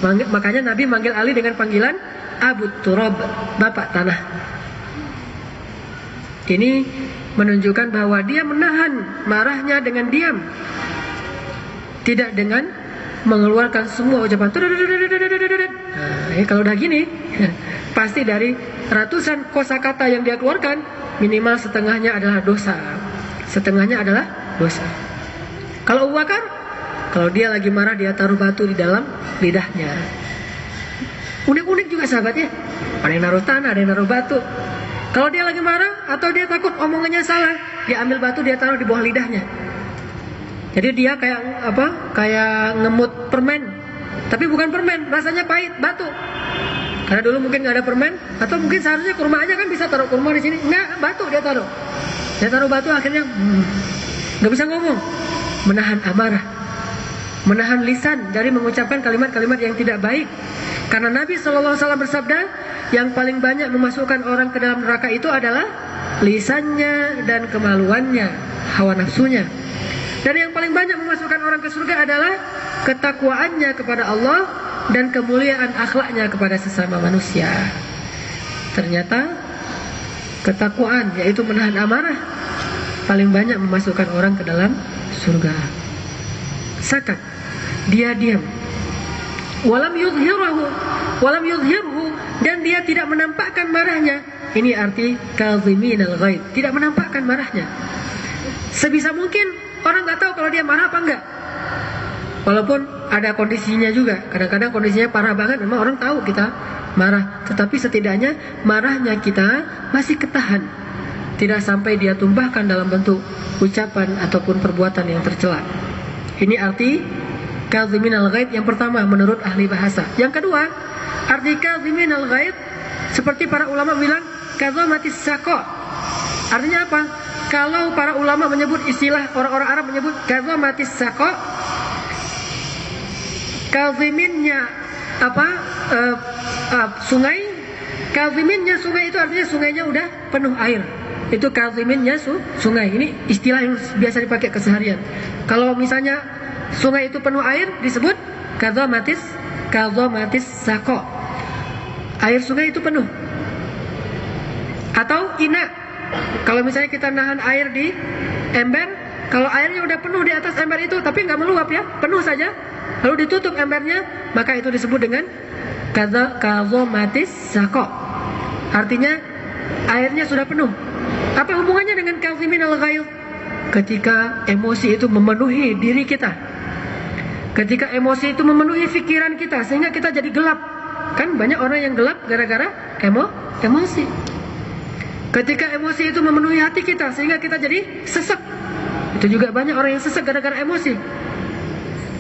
Makanya Nabi manggil Ali dengan panggilan Abu Turab, Bapak Tanah. Ini menunjukkan bahwa dia menahan marahnya dengan diam, tidak dengan mengeluarkan semua ucapan. Kalau udah gini, pasti dari ratusan kosakata yang dia keluarkan, minimal setengahnya adalah dosa. Setengahnya adalah dosa. Kalau Abu Bakar, kalau dia lagi marah dia taruh batu di dalam lidahnya. Unik-unik juga sahabatnya. Ada yang naruh tanah, ada yang naruh batu. Kalau dia lagi marah atau dia takut omongannya salah, dia ambil batu dia taruh di bawah lidahnya. Jadi dia kayak apa? Kayak ngemut permen. Tapi bukan permen, rasanya pahit, batu. Karena dulu mungkin nggak ada permen, atau mungkin seharusnya kurma aja kan bisa taruh kurma di sini. Nggak, batu dia taruh. Dia taruh batu akhirnya nggak bisa ngomong. Menahan amarah, menahan lisan dari mengucapkan kalimat-kalimat yang tidak baik. Karena Nabi SAW bersabda, yang paling banyak memasukkan orang ke dalam neraka itu adalah lisannya dan kemaluannya, hawa nafsunya. Dan yang paling banyak memasukkan orang ke surga adalah ketakwaannya kepada Allah dan kemuliaan akhlaknya kepada sesama manusia. Ternyata ketakwaan, yaitu menahan amarah, paling banyak memasukkan orang ke dalam surga. Sakat, dia diam. Walam yudhirhu, dan dia tidak menampakkan marahnya. Ini arti kaziminal ghaid, tidak menampakkan marahnya. Sebisa mungkin orang nggak tahu kalau dia marah apa enggak. Walaupun ada kondisinya juga. Kadang-kadang kondisinya parah banget, memang orang tahu kita marah. Tetapi setidaknya marahnya kita masih ketahan, tidak sampai dia tumpahkan dalam bentuk ucapan ataupun perbuatan yang tercela. Ini arti kaziminal ghaid yang pertama menurut ahli bahasa. Yang kedua, arti kaziminal ghaid seperti para ulama bilang kazamatis saqo. Artinya apa? Kalau para ulama menyebut istilah, orang-orang Arab menyebut kazamatis saqo, kaziminnya apa? Sungai. Kaziminnya sungai itu artinya sungainya udah penuh air. Itu kaziminnya sungai. Ini istilah yang biasa dipakai keseharian. Kalau misalnya sungai itu penuh air disebut kazamatis saqo. Air sungai itu penuh. Atau ina. Kalau misalnya kita nahan air di ember, kalau airnya udah penuh di atas ember itu tapi nggak meluap ya, penuh saja, lalu ditutup embernya, maka itu disebut dengan kazamatis saqo. Artinya airnya sudah penuh. Apa hubungannya dengan kaziminal ghaid? Ketika emosi itu memenuhi diri kita, ketika emosi itu memenuhi pikiran kita sehingga kita jadi gelap. Kan banyak orang yang gelap gara-gara emosi. Ketika emosi itu memenuhi hati kita sehingga kita jadi sesek. Itu juga banyak orang yang sesek gara-gara emosi.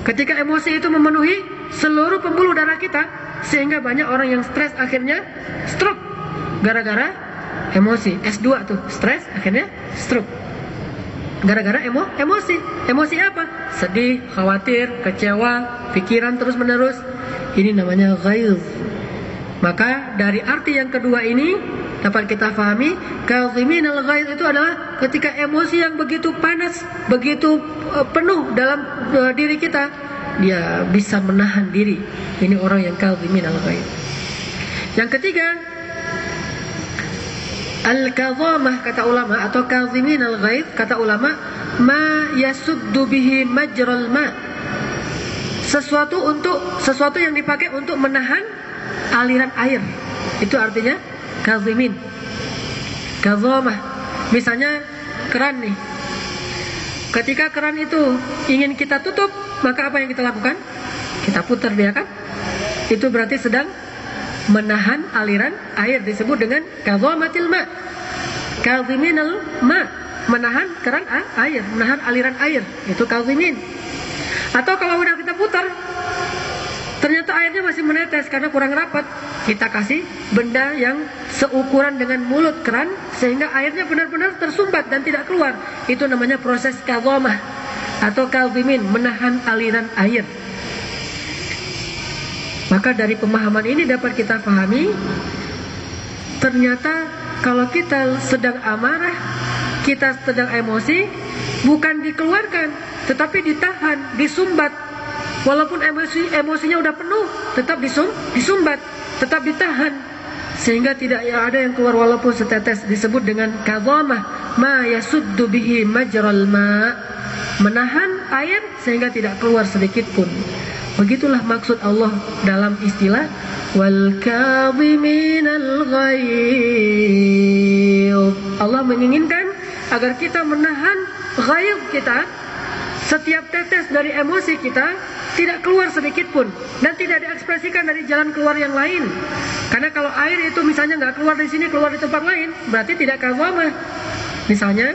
Ketika emosi itu memenuhi seluruh pembuluh darah kita sehingga banyak orang yang stres akhirnya stroke gara-gara emosi. S2 tuh, stres akhirnya stroke. Gara-gara emosi. Emosi apa? Sedih, khawatir, kecewa, pikiran terus-menerus. Ini namanya ghaidh. Maka dari arti yang kedua ini dapat kita pahami, kaziminal ghaidh itu adalah ketika emosi yang begitu panas, begitu penuh dalam diri kita, dia bisa menahan diri. Ini orang yang kaziminal ghaidh. Yang ketiga, Al-kadhamah kata ulama, atau kadhimin al-ghaidh kata ulama, ma yasuddu bihi majral ma. Sesuatu yang dipakai untuk menahan aliran air. Itu artinya kadhimin. Kadhamah. Misalnya keran nih. Ketika keran itu ingin kita tutup, maka apa yang kita lakukan? Kita putar dia kan? Itu berarti sedang menahan aliran air, disebut dengan kadhamatil ma. Kadhiminal ma, menahan keran air, menahan aliran air, itu kadhimin. Atau kalau udah kita putar, ternyata airnya masih menetes karena kurang rapat, kita kasih benda yang seukuran dengan mulut keran sehingga airnya benar-benar tersumbat dan tidak keluar. Itu namanya proses kadhamah atau kadhimin, menahan aliran air. Maka dari pemahaman ini dapat kita pahami, ternyata kalau kita sedang amarah, kita sedang emosi, bukan dikeluarkan, tetapi ditahan, disumbat. Walaupun emosinya udah penuh, tetap disumbat, tetap ditahan, sehingga tidak ada yang keluar walaupun setetes. Disebut dengan kadhamah, ma yasuddu bihi majral ma, menahan air sehingga tidak keluar sedikit pun. Begitulah maksud Allah dalam istilah wal kadhiminal ghaidh. Allah menginginkan agar kita menahan ghaidh kita, setiap tetes dari emosi kita tidak keluar sedikit pun dan tidak diekspresikan dari jalan keluar yang lain. Karena kalau air itu misalnya nggak keluar di sini, keluar di tempat lain, berarti tidak kadhamah. Misalnya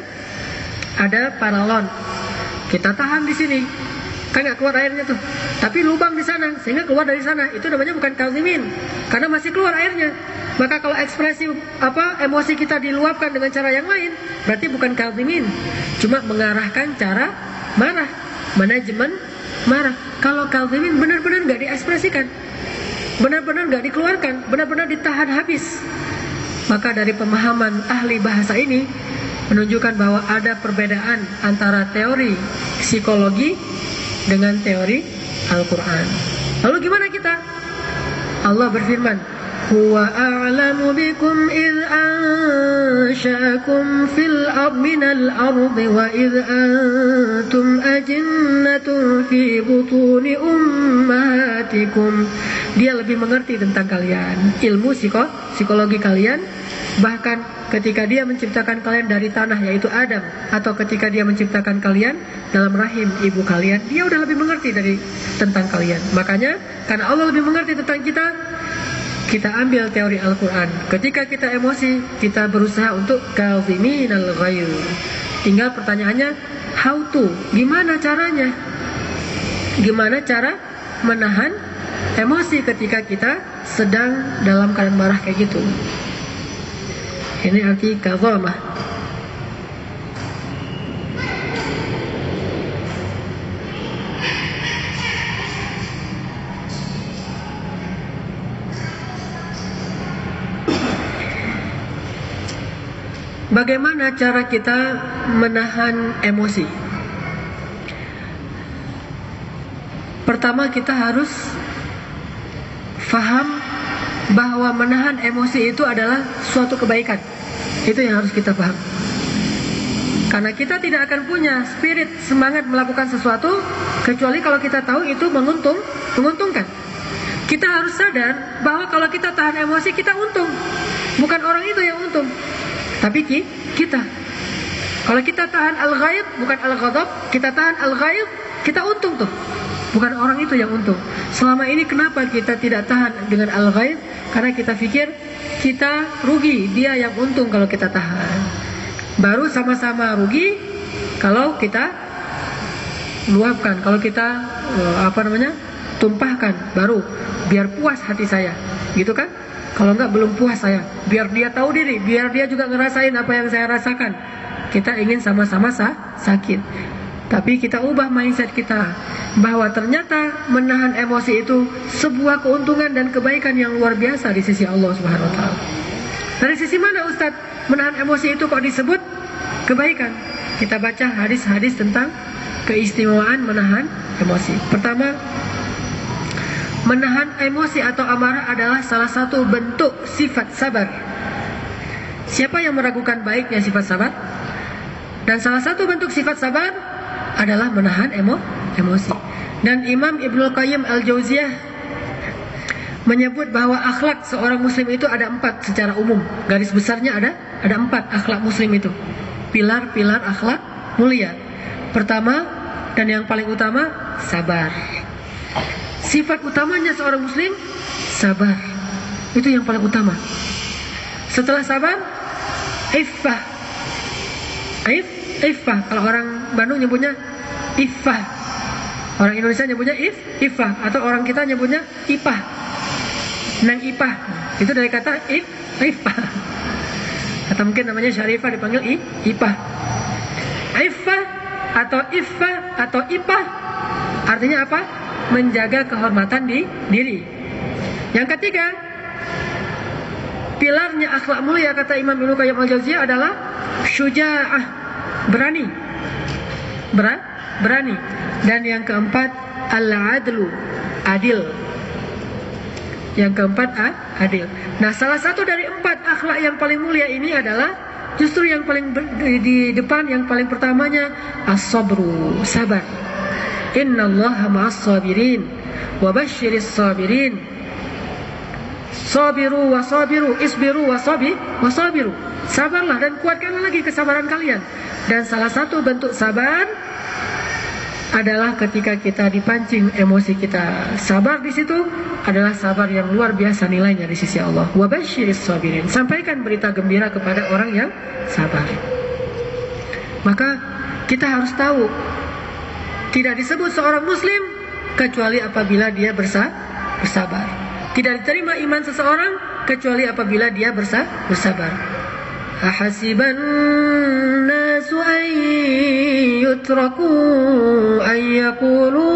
ada paralon, kita tahan di sini, kan nggak keluar airnya tuh, tapi lubang di sana sehingga keluar dari sana, itu namanya bukan kadhimin karena masih keluar airnya. Maka kalau ekspresi emosi kita diluapkan dengan cara yang lain, berarti bukan kadhimin, cuma mengarahkan cara marah, manajemen marah. Kalau kadhimin benar-benar nggak diekspresikan, benar-benar nggak dikeluarkan, benar-benar ditahan habis. Maka dari pemahaman ahli bahasa ini menunjukkan bahwa ada perbedaan antara teori psikologi dengan teori Al-Quran. Lalu gimana kita? Allah berfirman, huwa a'lamu bikum idh ansha'akum minal ardi wa idh antum ajinnatun fi butuni ummahatikum. Dia lebih mengerti tentang kalian, ilmu psikologi kalian. Bahkan ketika dia menciptakan kalian dari tanah, yaitu Adam, atau ketika dia menciptakan kalian dalam rahim ibu kalian, dia udah lebih mengerti tentang kalian. Makanya karena Allah lebih mengerti tentang kita, kita ambil teori Al-Quran. Ketika kita emosi, kita berusaha untuk kadhiminal ghaidh. Tinggal pertanyaannya, how to? Gimana caranya? Gimana cara menahan emosi ketika kita sedang dalam keadaan marah kayak gitu? Ini arti kadhamah. Bagaimana cara kita menahan emosi? Pertama, kita harus faham bahwa menahan emosi itu adalah suatu kebaikan. Itu yang harus kita paham. Karena kita tidak akan punya spirit semangat melakukan sesuatu kecuali kalau kita tahu itu menguntungkan. Kita harus sadar bahwa kalau kita tahan emosi, kita untung. Bukan orang itu yang untung, tapi kita. Kalau kita tahan al-ghaidh, bukan al-ghadab, kita tahan al-ghaidh, kita untung tuh. Bukan orang itu yang untung. Selama ini kenapa kita tidak tahan dengan al-ghaidh? Karena kita pikir kita rugi, dia yang untung kalau kita tahan. Baru sama-sama rugi kalau kita luapkan, kalau kita tumpahkan, baru biar puas hati saya, gitu kan? Kalau enggak belum puas saya, biar dia tahu diri, biar dia juga ngerasain apa yang saya rasakan. Kita ingin sama-sama sakit. Tapi kita ubah mindset kita bahwa ternyata menahan emosi itu sebuah keuntungan dan kebaikan yang luar biasa di sisi Allah Subhanahu wa taala. Dari sisi mana Ustaz menahan emosi itu kok disebut kebaikan? Kita baca hadis-hadis tentang keistimewaan menahan emosi. Pertama, menahan emosi atau amarah adalah salah satu bentuk sifat sabar. Siapa yang meragukan baiknya sifat sabar? Dan salah satu bentuk sifat sabar adalah menahan emosi. Dan Imam Ibnul Qayyim Al-Jauziyah menyebut bahwa akhlak seorang muslim itu ada 4 secara umum. Garis besarnya ada 4 akhlak muslim itu. Pilar-pilar akhlak mulia. Pertama dan yang paling utama, sabar. Sifat utamanya seorang muslim, sabar. Itu yang paling utama. Setelah sabar, iffah. Iffah. Kalau orang Bandung nyebutnya iffah. Orang Indonesia nyebutnya iffah. Atau orang kita nyebutnya ipah. Nang ipah. Itu dari kata iffah. Atau mungkin namanya Syarifah dipanggil ipah. Iffah atau iffah atau ipah artinya apa? Menjaga kehormatan diri. Yang ketiga, pilarnya akhlak mulia kata Imam Ibnu Qayyim Al-Jauziyah adalah syuja'ah, berani. Berani. Dan yang keempat, al-adlu, adil. Yang keempat, adil. Nah, salah satu dari 4 akhlak yang paling mulia ini adalah justru yang paling di depan, yang paling pertamanya as-sabru, sabar. Innallaha ma'as-sabirin wa basyiris sabirin. Sabiru wa sabiru, isbiru wa sabiru. Sabarlah dan kuatkanlah lagi kesabaran kalian. Dan salah satu bentuk sabar adalah ketika kita dipancing emosi kita. Sabar di situ adalah sabar yang luar biasa nilainya di sisi Allah. Wa basyiris sabirin. Sampaikan berita gembira kepada orang yang sabar. Maka kita harus tahu, tidak disebut seorang muslim kecuali apabila dia bersabar. Tidak diterima iman seseorang kecuali apabila dia bersabar. Ahasiban nasu an yutraku an yaqulu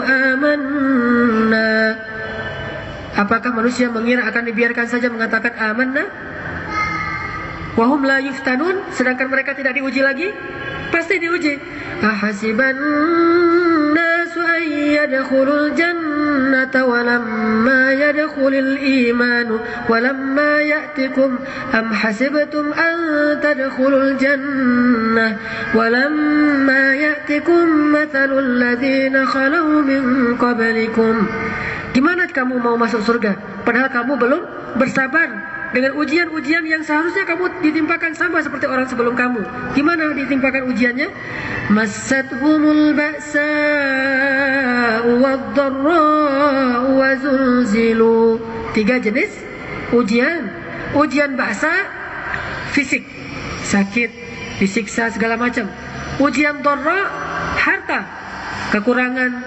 amanna. Apakah manusia mengira akan dibiarkan saja mengatakan amanna? Wahum la yuftanun, sedangkan mereka tidak diuji lagi? Pasti diuji. Ahasiban nasu an yadkhulul jannata walamma yadkhulul imanu walamma ya'tikum am hasibtum an tadkhulul jannah walamma ya'tikum mathalul ladzina khalau min qablikum. Gimana kamu mau masuk surga padahal kamu belum bersabar dengan ujian-ujian yang seharusnya kamu ditimpakan sama seperti orang sebelum kamu? Gimana ditimpakan ujiannya? Massathumul ba'sa'u wad-dharra'u wa zulzilu. 3 jenis ujian. Ujian ba'sa, fisik, sakit, disiksa segala macam. Ujian dharra, harta, kekurangan,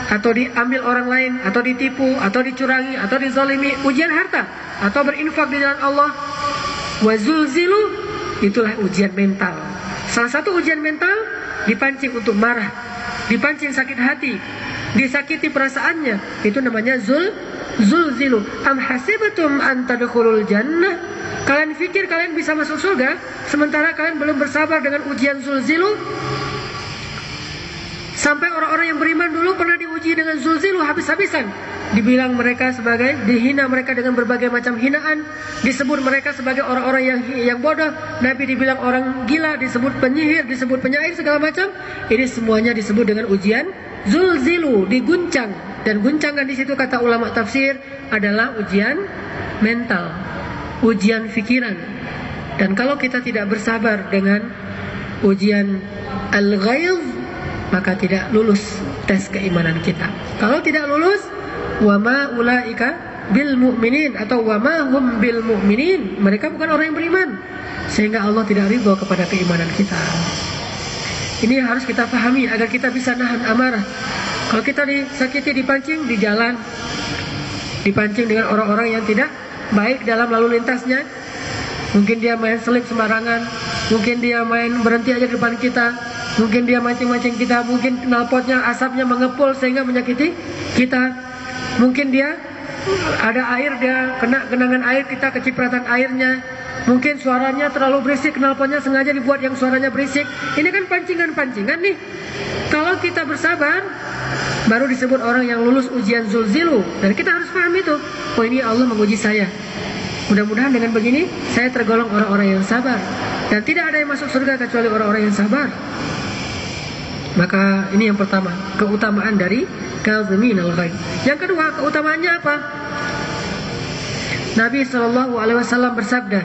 atau diambil orang lain, atau ditipu, atau dicurangi, atau dizalimi. Ujian harta, atau berinfak di jalan Allah. Wazulzilu, itulah ujian mental. Salah satu ujian mental, dipancing untuk marah, dipancing sakit hati, disakiti perasaannya. Itu namanya zulzilu. Am hasibtum an tadkhulul jannah. Kalian pikir kalian bisa masuk surga sementara kalian belum bersabar dengan ujian zulzilu? Sampai orang-orang yang beriman dulu pernah diuji dengan zulzilu habis-habisan. Dibilang mereka sebagai, dihina mereka dengan berbagai macam hinaan. Disebut mereka sebagai orang-orang yang bodoh. Nabi dibilang orang gila, disebut penyihir, disebut penyair segala macam. Ini semuanya disebut dengan ujian zulzilu, diguncang. Dan guncangan di situ kata ulama tafsir adalah ujian mental, ujian fikiran. Dan kalau kita tidak bersabar dengan ujian al-ghayz, maka tidak lulus tes keimanan kita. Kalau tidak lulus, wama ulaika bil mu'minin atau wama hum bil mu'minin, mereka bukan orang yang beriman, sehingga Allah tidak ridho kepada keimanan kita. Ini yang harus kita pahami agar kita bisa nahan amarah. Kalau kita disakiti, dipancing di jalan, dipancing dengan orang-orang yang tidak baik dalam lalu lintasnya, mungkin dia main selip sembarangan, mungkin dia main berhenti aja di depan kita, mungkin dia mancing-mancing kita, mungkin knalpotnya asapnya mengepul sehingga menyakiti kita, mungkin dia ada air, dia kena genangan air, kita kecipratan airnya, mungkin suaranya terlalu berisik, knalpotnya sengaja dibuat yang suaranya berisik. Ini kan pancingan-pancingan nih. Kalau kita bersabar, baru disebut orang yang lulus ujian zulzilu. Dan kita harus paham itu. Oh, ini Allah menguji saya. Mudah-mudahan dengan begini saya tergolong orang-orang yang sabar, dan tidak ada yang masuk surga kecuali orang-orang yang sabar. Maka ini yang pertama, keutamaan dari kazimin al-ghaidh. Yang kedua, keutamaannya apa? Nabi SAW bersabda,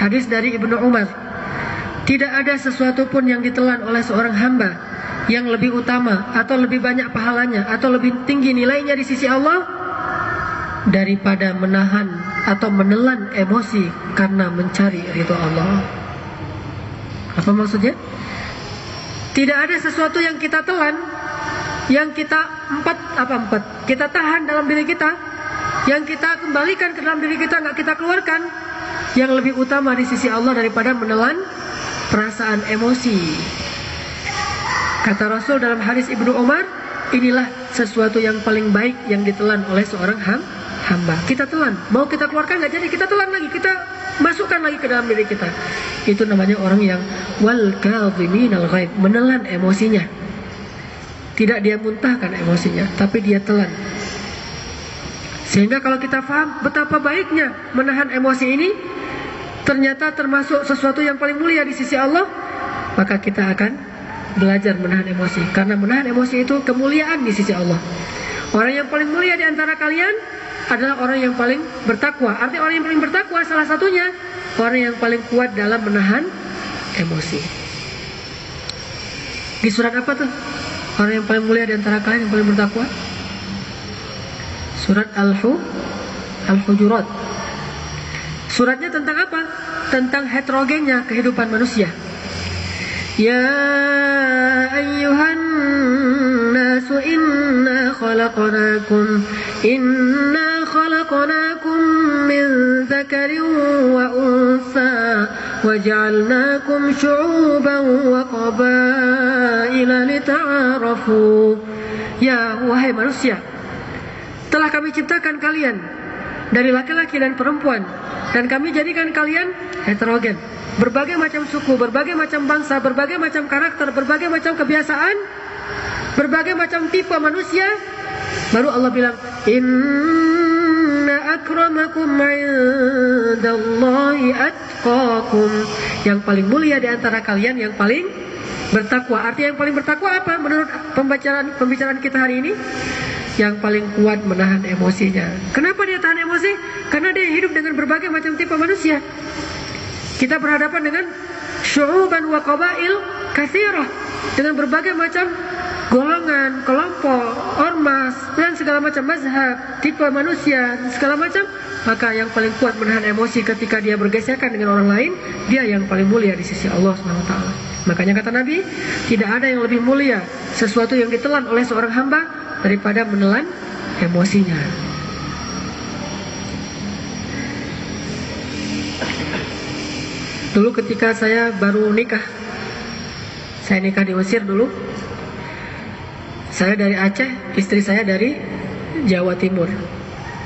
hadis dari Ibnu Umar, tidak ada sesuatu pun yang ditelan oleh seorang hamba yang lebih utama atau lebih banyak pahalanya atau lebih tinggi nilainya di sisi Allah daripada menahan atau menelan emosi karena mencari ridho Allah. Apa maksudnya? Tidak ada sesuatu yang kita telan, yang kita kita tahan dalam diri kita, yang kita kembalikan ke dalam diri kita, nggak kita keluarkan, yang lebih utama di sisi Allah daripada menelan perasaan emosi. Kata Rasul dalam hadis Ibnu Umar, inilah sesuatu yang paling baik yang ditelan oleh seorang hamba. Kita telan, mau kita keluarkan nggak jadi, kita telan lagi, kita masukkan lagi ke dalam diri kita. Itu namanya orang yang wal kadhiminal ghaidh, menelan emosinya. Tidak dia muntahkan emosinya, tapi dia telan. Sehingga kalau kita paham betapa baiknya menahan emosi ini, ternyata termasuk sesuatu yang paling mulia di sisi Allah, maka kita akan belajar menahan emosi. Karena menahan emosi itu kemuliaan di sisi Allah. Orang yang paling mulia di antara kalian adalah orang yang paling bertakwa. Artinya orang yang paling bertakwa salah satunya orang yang paling kuat dalam menahan emosi. Di surat apa tuh? Orang yang paling mulia di antara kalian yang paling bertakwa? Surat Al-Hujurat. Suratnya tentang apa? Tentang heterogennya kehidupan manusia. Ya ayyuhan nasu inna khalaqnakum min dzakarin wa unsa wa ja'alnakum syu'uban wa qabaila lita'arafu. Ya wahai manusia, telah kami ciptakan kalian dari laki-laki dan perempuan, dan kami jadikan kalian heterogen, berbagai macam suku, berbagai macam bangsa, berbagai macam karakter, berbagai macam kebiasaan, berbagai macam tipe manusia. Baru Allah bilang, inna akramakum indallahi atqakum. Yang paling mulia di antara kalian yang paling bertakwa. Artinya yang paling bertakwa apa? Menurut pembicaraan kita hari ini, yang paling kuat menahan emosinya. Kenapa dia tahan emosi? Karena dia hidup dengan berbagai macam tipe manusia. Kita berhadapan dengan syu'uban wa qabail katsirah, dengan berbagai macam golongan, kelompok, ormas, dan segala macam mazhab, tipe manusia, segala macam. Maka yang paling kuat menahan emosi ketika dia bergesekan dengan orang lain, dia yang paling mulia di sisi Allah SWT. Makanya kata Nabi, tidak ada yang lebih mulia sesuatu yang ditelan oleh seorang hamba daripada menelan emosinya. Dulu ketika saya baru nikah, saya nikah di Mesir dulu. Saya dari Aceh, istri saya dari Jawa Timur.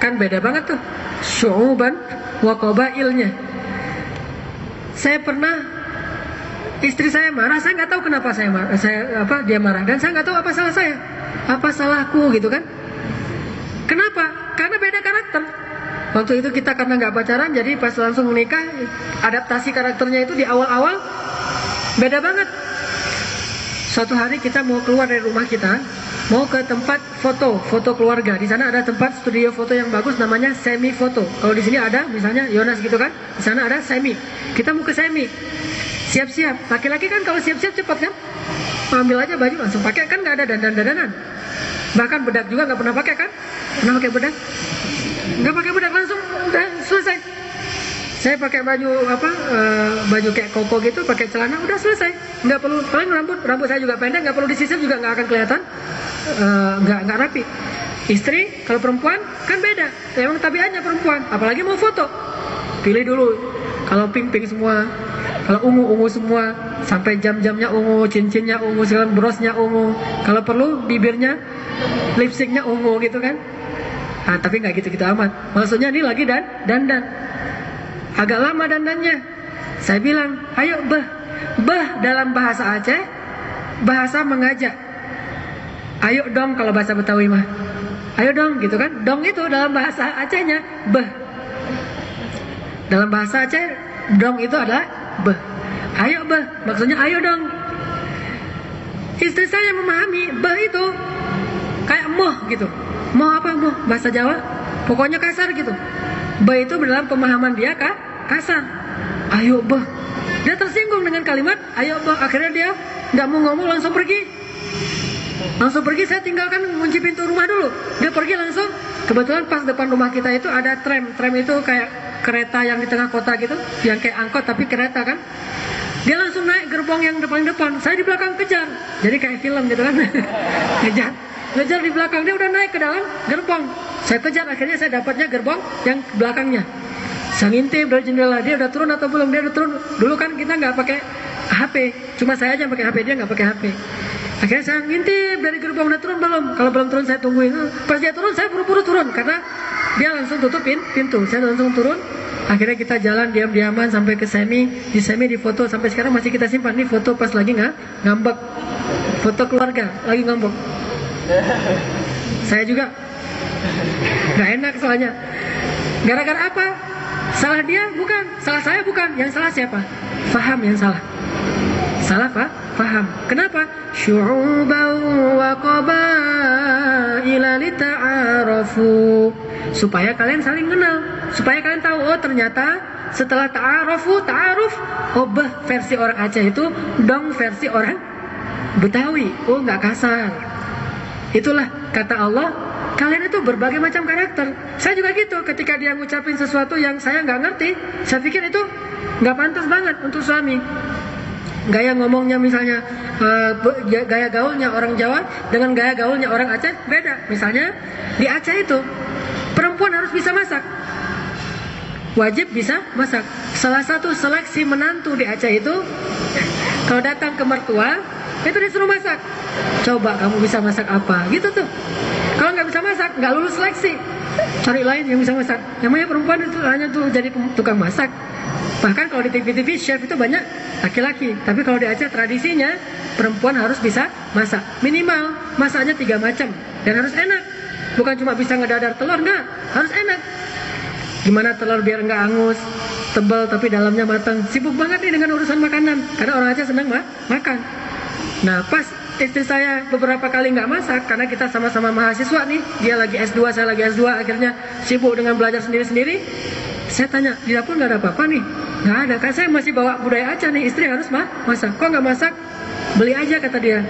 Kan beda banget tuh syu'uban wa qabailnya. Saya pernah, istri saya marah, saya nggak tahu kenapa dia marah, dan saya nggak tahu apa salah saya, apa salahku gitu kan. Kenapa? Karena beda karakter. Waktu itu kita karena nggak pacaran, jadi pas langsung menikah, adaptasi karakternya itu di awal-awal beda banget. Suatu hari kita mau keluar dari rumah kita, mau ke tempat foto keluarga. Di sana ada tempat studio foto yang bagus, namanya Semi Foto. Kalau di sini ada, misalnya Yonas gitu kan, di sana ada Semi. Kita mau ke Semi, siap-siap. Laki-laki kan kalau siap-siap cepat kan, ambil aja baju langsung pakai, kan nggak ada dandan-dandanan. Bahkan bedak juga nggak pernah pakai kan? Pernah pakai bedak? Nggak pakai bedak, langsung udah selesai. Saya pakai baju baju kayak koko gitu, pakai celana, udah selesai. Nggak perlu, paling rambut saya juga pendek, nggak perlu disisir juga, nggak akan kelihatan, nggak rapi. Istri kalau perempuan kan beda, memang tabiatnya perempuan, apalagi mau foto, pilih dulu. Kalau pink semua, kalau ungu semua, sampai jam-jamnya ungu, cincinnya ungu, segala brosnya ungu. Kalau perlu bibirnya, lipstiknya ungu gitu kan. Nah, tapi nggak gitu-gitu amat. Maksudnya ini lagi dandan. Agak lama dandannya. Saya bilang, ayo bah dalam bahasa Aceh, bahasa mengajak. Ayo dong kalau bahasa Betawi mah. Ayo dong gitu kan. Dong itu dalam bahasa Acehnya bah. Dalam bahasa Aceh, dong itu adalah beh. Ayo beh, maksudnya ayo dong. Istri saya memahami beh itu kayak moh gitu. Moh apa moh? Bahasa Jawa, pokoknya kasar gitu. Beh itu dalam pemahaman dia kasar. Ayo beh. Dia tersinggung dengan kalimat ayo beh. Akhirnya dia nggak mau ngomong, langsung pergi. Langsung pergi, saya tinggalkan kunci pintu rumah dulu. Dia pergi langsung. Kebetulan pas depan rumah kita itu ada tram. Tram itu kayak kereta yang di tengah kota gitu, yang kayak angkot tapi kereta kan. Dia langsung naik gerbong yang depan. Saya di belakang kejar. Jadi kayak film gitu kan. Ngejar di belakang, dia udah naik ke dalam gerbong. Saya kejar, akhirnya saya dapatnya gerbong yang belakangnya. Saya ngintip dari jendela, dia udah turun atau belum. Dia udah turun. Dulu kan kita nggak pakai HP, cuma saya aja yang pakai HP, dia nggak pakai HP. Akhirnya saya ngintip dari gerbong, udah turun belum. Kalau belum turun saya tungguin. Pas dia turun saya buru-buru turun karena dia langsung tutupin pintu. Saya langsung turun. Akhirnya kita jalan diam-diaman sampai ke semi. Di semi di foto, sampai sekarang masih kita simpan. Nih foto pas lagi ngambek. Foto keluarga lagi ngambek. Saya juga nggak enak soalnya. Gara-gara apa? Salah dia bukan, salah saya bukan. Yang salah siapa? Faham yang salah. Salah Pak? Faham. Kenapa? Syu'uban wa qabaila lita'arafu. Supaya kalian saling kenal. Supaya kalian tahu, oh ternyata setelah ta'aruf, oh versi orang Aceh itu dong versi orang Betawi. Oh nggak kasar. Itulah kata Allah, kalian itu berbagai macam karakter. Saya juga gitu, ketika dia ngucapin sesuatu yang saya nggak ngerti, saya pikir itu nggak pantas banget untuk suami. Gaya ngomongnya misalnya, gaya gaulnya orang Jawa dengan gaya gaulnya orang Aceh beda. Misalnya di Aceh itu perempuan harus bisa masak, wajib bisa masak. Salah satu seleksi menantu di Aceh itu kalau datang ke mertua itu disuruh masak. Coba kamu bisa masak apa? Gitu tuh. Kalau nggak bisa masak, nggak lulus seleksi. Cari lain yang bisa masak. Namanya perempuan itu hanya tuh jadi tukang masak. Bahkan kalau di TV-TV chef itu banyak laki-laki. Tapi kalau di Aceh tradisinya perempuan harus bisa masak. Minimal masaknya 3 macam dan harus enak. Bukan cuma bisa ngedadar telur, enggak. Harus enak. Gimana telur biar nggak angus, tebal tapi dalamnya matang. Sibuk banget nih dengan urusan makanan. Karena orang Aceh senang makan. Nah pas istri saya beberapa kali nggak masak karena kita sama-sama mahasiswa nih, dia lagi S2, saya lagi S2, akhirnya sibuk dengan belajar sendiri-sendiri. Saya tanya, di dapur nggak ada apa-apa nih? Nggak ada, kan saya masih bawa budaya Aceh nih, istri harus masak. Kok nggak masak? Beli aja kata dia.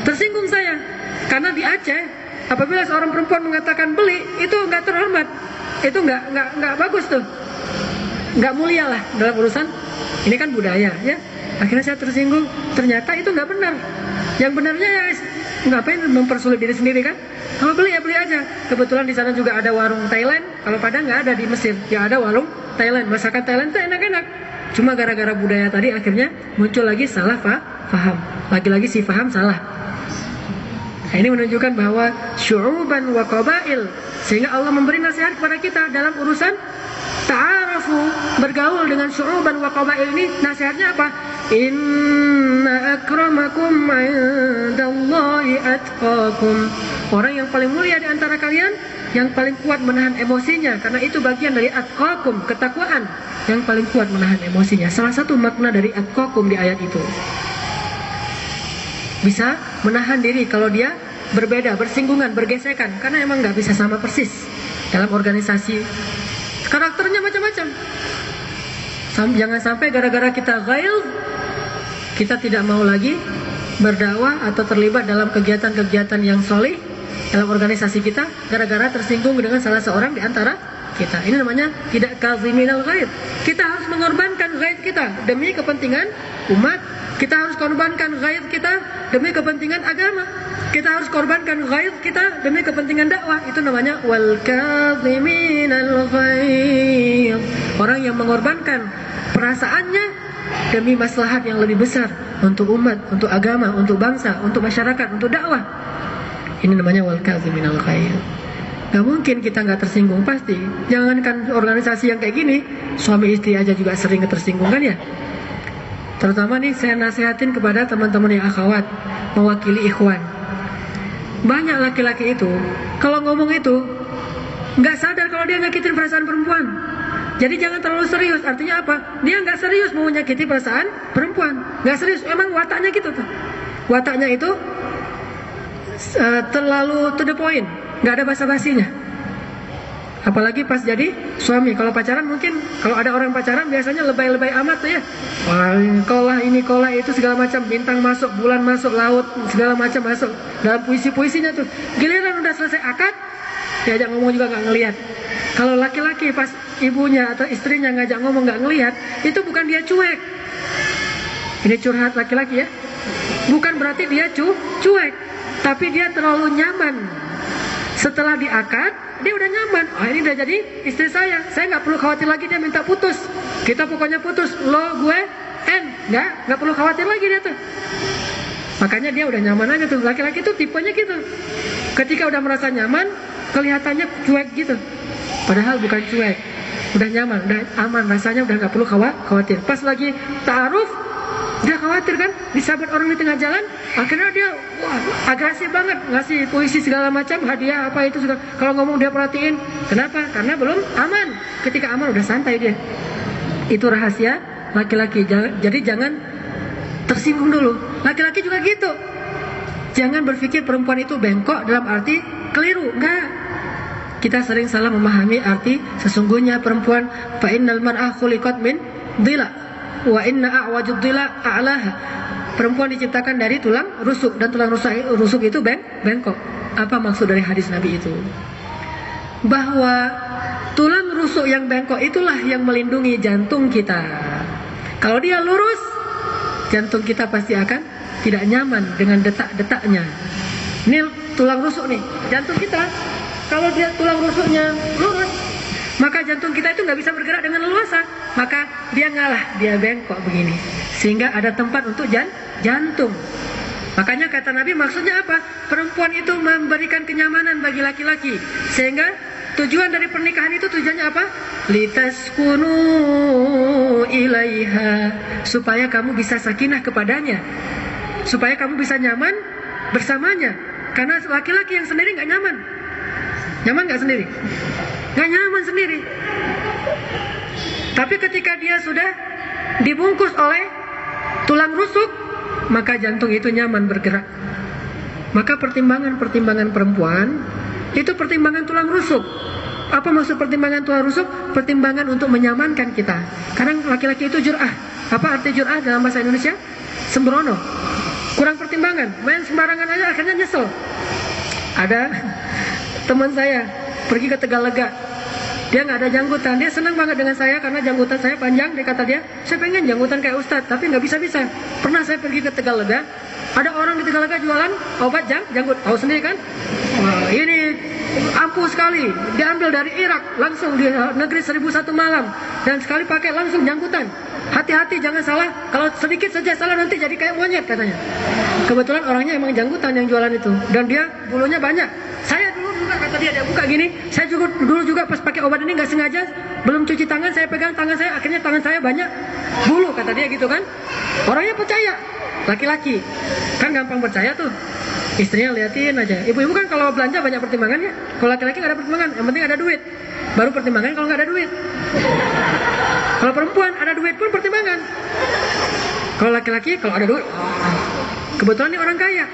Tersinggung saya, karena di Aceh apabila seorang perempuan mengatakan beli, itu nggak terhormat, itu nggak bagus tuh, nggak mulia lah dalam urusan. Ini kan budaya ya. Akhirnya saya tersinggung, ternyata itu nggak benar. Yang benarnya ya ngapain mempersulit diri sendiri kan? Kalau beli ya beli aja. Kebetulan di sana juga ada warung Thailand. Kalau Padang nggak ada di Mesir, ya ada warung Thailand. Masakan Thailand tuh enak-enak. Cuma gara-gara budaya tadi akhirnya muncul lagi salah paham. Lagi-lagi si paham salah. Nah, ini menunjukkan bahwa syu'uban wa qabail, sehingga Allah memberi nasihat kepada kita dalam urusan ta'arafu, bergaul dengan syu'uban wa qabail ini. Nasihatnya apa? Inna akramakum 'indallahi atqakum. Orang yang paling mulia di antara kalian yang paling kuat menahan emosinya, karena itu bagian dari atqakum, ketakwaan. Yang paling kuat menahan emosinya. Salah satu makna dari atqakum di ayat itu, bisa menahan diri kalau dia berbeda, bersinggungan, bergesekan, karena emang nggak bisa sama persis dalam organisasi. Karakternya macam-macam. Jangan sampai gara-gara kita ghail, kita tidak mau lagi berdakwah atau terlibat dalam kegiatan-kegiatan yang solih dalam organisasi kita, gara-gara tersinggung dengan salah seorang di antara kita. Ini namanya tidak kaziminal ghaid. Kita harus mengorbankan ghaid kita demi kepentingan umat. Kita harus korbankan ghaid kita demi kepentingan agama. Kita harus korbankan ghaid kita demi kepentingan dakwah. Itu namanya wal kaziminal ghaid. Orang yang mengorbankan perasaannya demi maslahat yang lebih besar untuk umat, untuk agama, untuk bangsa, untuk masyarakat, untuk dakwah. Ini namanya wal kaziminal ghaid. Gak mungkin kita gak tersinggung, pasti. Jangankan organisasi yang kayak gini, suami istri aja juga sering tersinggung kan ya. Terutama nih saya nasihatin kepada teman-teman yang akhwat, mewakili ikhwan. Banyak laki-laki itu kalau ngomong itu gak sadar kalau dia nyakitin perasaan perempuan. Jadi jangan terlalu serius. Artinya apa? Dia nggak serius mau menyakiti perasaan perempuan. Nggak serius. Emang wataknya gitu tuh. Wataknya itu terlalu to the point. Nggak ada basa-basinya. Apalagi pas jadi suami. Kalau pacaran mungkin, kalau ada orang pacaran biasanya lebay-lebay amat tuh ya. Wah, kolah ini, kolah itu, segala macam. Bintang masuk, bulan masuk, laut, segala macam masuk. Dalam puisi-puisinya tuh. Giliran udah selesai akad, diajak ngomong juga nggak ngelihat. Kalau laki-laki pas ibunya atau istrinya ngajak ngomong nggak ngelihat, itu bukan dia cuek. Ini curhat laki-laki ya. Bukan berarti dia cuek, tapi dia terlalu nyaman. Setelah diakad, dia udah nyaman. Oh, ini udah jadi istri saya nggak perlu khawatir lagi dia minta putus. Kita pokoknya putus, lo gue N, nggak perlu khawatir lagi dia tuh. Makanya dia udah nyaman aja tuh. Laki-laki tuh tipenya gitu. Ketika udah merasa nyaman, kelihatannya cuek gitu. Padahal bukan cuek, udah nyaman, udah aman, rasanya udah nggak perlu khawatir. Pas lagi ta'aruf, dia khawatir kan, disabet orang di tengah jalan. Akhirnya dia agresif banget, ngasih puisi segala macam, hadiah apa itu sudah. Kalau ngomong dia perhatiin. Kenapa? Karena belum aman. Ketika aman udah santai dia. Itu rahasia laki-laki. Jadi jangan tersinggung dulu. Laki-laki juga gitu. Jangan berpikir perempuan itu bengkok dalam arti keliru. Enggak. Kita sering salah memahami arti sesungguhnya perempuan fa innal mar'a khuliqat min dhila wa inna a'wajud dhila a'laha. Perempuan diciptakan dari tulang rusuk, dan tulang rusuk itu bengkok. Apa maksud dari hadis Nabi itu? Bahwa tulang rusuk yang bengkok itulah yang melindungi jantung kita. Kalau dia lurus, jantung kita pasti akan tidak nyaman dengan detak-detaknya. Ini tulang rusuk nih, jantung kita. Kalau dia tulang rusuknya lurus, maka jantung kita itu nggak bisa bergerak dengan leluasa. Maka dia ngalah, dia bengkok begini. Sehingga ada tempat untuk jantung. Makanya kata Nabi, maksudnya apa? Perempuan itu memberikan kenyamanan bagi laki-laki. Sehingga tujuan dari pernikahan itu tujuannya apa? Litaskunu ilaiha. Supaya kamu bisa sakinah kepadanya. Supaya kamu bisa nyaman bersamanya. Karena laki-laki yang sendiri nggak nyaman. Nyaman gak sendiri? Gak nyaman sendiri. Tapi ketika dia sudah dibungkus oleh tulang rusuk, maka jantung itu nyaman bergerak. Maka pertimbangan-pertimbangan perempuan itu pertimbangan tulang rusuk. Apa maksud pertimbangan tulang rusuk? Pertimbangan untuk menyamankan kita. Karena laki-laki itu jur'ah. Apa arti jur'ah dalam bahasa Indonesia? Sembrono. Kurang pertimbangan, main sembarangan aja akhirnya nyesel. Ada teman saya pergi ke Tegalega, dia nggak ada janggutan, dia senang banget dengan saya karena janggutan saya panjang. Dia kata dia, saya pengen janggutan kayak Ustadz, tapi nggak bisa. Pernah saya pergi ke Tegalega, ada orang di Tegalega jualan obat janggut, tahu sendiri kan? Wah, ini ampuh sekali, diambil dari Irak, langsung di negeri 1001 malam, dan sekali pakai langsung janggutan. Hati-hati jangan salah, kalau sedikit saja salah nanti jadi kayak monyet katanya. Kebetulan orangnya emang janggutan yang jualan itu, dan dia bulunya banyak. Saya dulu juga kata dia buka gini, saya dulu juga pas pakai obat ini nggak sengaja, belum cuci tangan, saya pegang tangan saya, akhirnya tangan saya banyak bulu kata dia gitu kan. Orangnya percaya, laki-laki kan gampang percaya tuh. Istrinya liatin aja. Ibu-ibu kan kalau belanja banyak pertimbangannya. Kalau laki-laki nggak ada pertimbangan, yang penting ada duit. Baru pertimbangan kalau nggak ada duit. Kalau perempuan ada duit pun pertimbangan. Kalau laki-laki kalau ada duit, kebetulan ini orang kaya.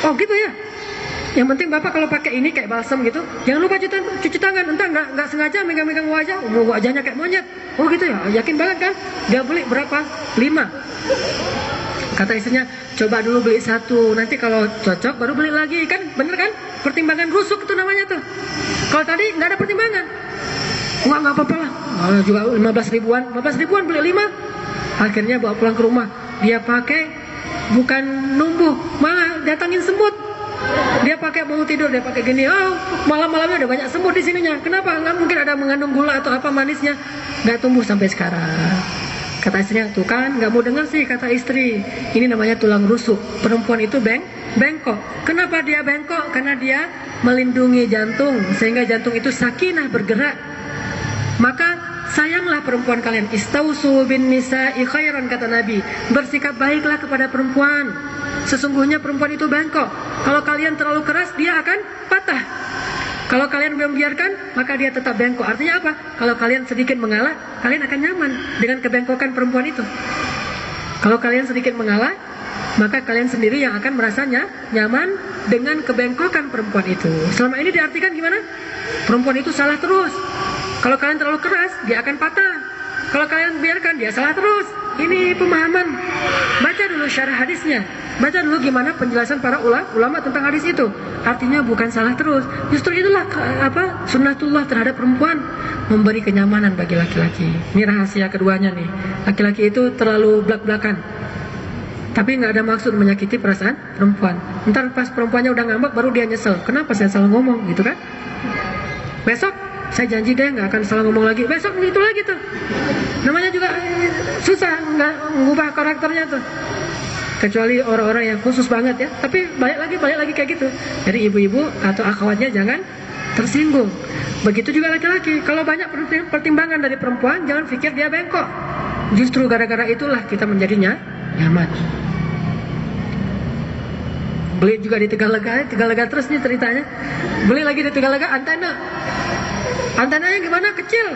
Oh gitu ya. Yang penting bapak kalau pakai ini kayak balsam gitu, jangan lupa cuci tangan. Entah nggak sengaja megang-megang wajah, wajahnya kayak monyet. Oh gitu ya. Yakin banget kan? Dia beli berapa? 5. Kata istrinya, coba dulu beli 1, nanti kalau cocok baru beli lagi. Kan bener kan? Pertimbangan rusuk itu namanya tuh. Kalau tadi nggak ada pertimbangan, nggak apa-apa lah. Juga 15 ribuan beli 5. Akhirnya bawa pulang ke rumah. Dia pakai bukan numbuh, malah datangin semut. Dia pakai mau tidur, dia pakai gini. Oh, malam-malamnya ada banyak semut di sininya. Kenapa? Nggak mungkin ada mengandung gula atau apa manisnya. Nggak tumbuh sampai sekarang. Kata istrinya, tuh kan nggak mau dengar sih kata istri. Ini namanya tulang rusuk. Perempuan itu bengkok. Kenapa dia bengkok? Karena dia melindungi jantung, sehingga jantung itu sakinah bergerak. Maka sayanglah perempuan kalian. Istausu bin nisa'i khairan kata Nabi. Bersikap baiklah kepada perempuan. Sesungguhnya perempuan itu bengkok. Kalau kalian terlalu keras, dia akan patah. Kalau kalian membiarkan, maka dia tetap bengkok. Artinya apa? Kalau kalian sedikit mengalah, kalian akan nyaman dengan kebengkokan perempuan itu. Kalau kalian sedikit mengalah, maka kalian sendiri yang akan merasanya nyaman dengan kebengkokan perempuan itu. Selama ini diartikan gimana? Perempuan itu salah terus. Kalau kalian terlalu keras, dia akan patah. Kalau kalian biarkan, dia salah terus. Ini pemahaman. Baca dulu syarah hadisnya. Baca dulu gimana penjelasan para ulama tentang hadis itu. Artinya bukan salah terus. Justru itulah sunnatullah terhadap perempuan, memberi kenyamanan bagi laki-laki. Ini rahasia keduanya nih. Laki-laki itu terlalu belak-belakan, tapi nggak ada maksud menyakiti perasaan perempuan. Ntar pas perempuannya udah ngambek, baru dia nyesel. Kenapa saya salah ngomong, gitu kan? Besok saya janji deh nggak akan salah ngomong lagi. Besok itu lagi tuh. Namanya juga susah nggak mengubah karakternya tuh. Kecuali orang-orang yang khusus banget ya. Tapi balik lagi kayak gitu. Jadi ibu-ibu atau akhwatnya jangan tersinggung. Begitu juga laki-laki. Kalau banyak pertimbangan dari perempuan, jangan pikir dia bengkok. Justru gara-gara itulah kita menjadinya nyaman. Beli juga di Tegalega terus nih ceritanya. Beli lagi di Tegalega antena. Antenanya gimana? Kecil.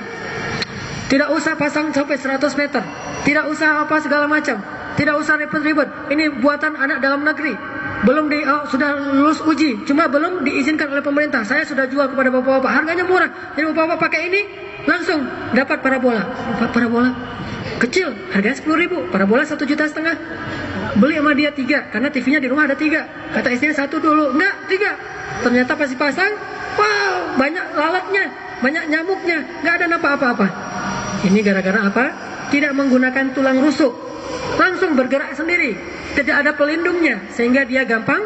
Tidak usah pasang sampai 100 meter. Tidak usah apa segala macam. Tidak usah ribet-ribet. Ini buatan anak dalam negeri. Belum sudah lulus uji, cuma belum diizinkan oleh pemerintah. Saya sudah jual kepada bapak-bapak. Harganya murah. Jadi bapak-bapak pakai ini langsung dapat parabola. Parabola kecil, harganya 10.000. Parabola 1,5 juta. Beli sama dia 3, karena TV-nya di rumah ada 3. Kata istrinya 1 dulu, enggak 3. Ternyata pas dipasang, wow, banyak lalatnya, banyak nyamuknya, enggak ada apa-apa. Ini gara-gara apa? Tidak menggunakan tulang rusuk, langsung bergerak sendiri, tidak ada pelindungnya, sehingga dia gampang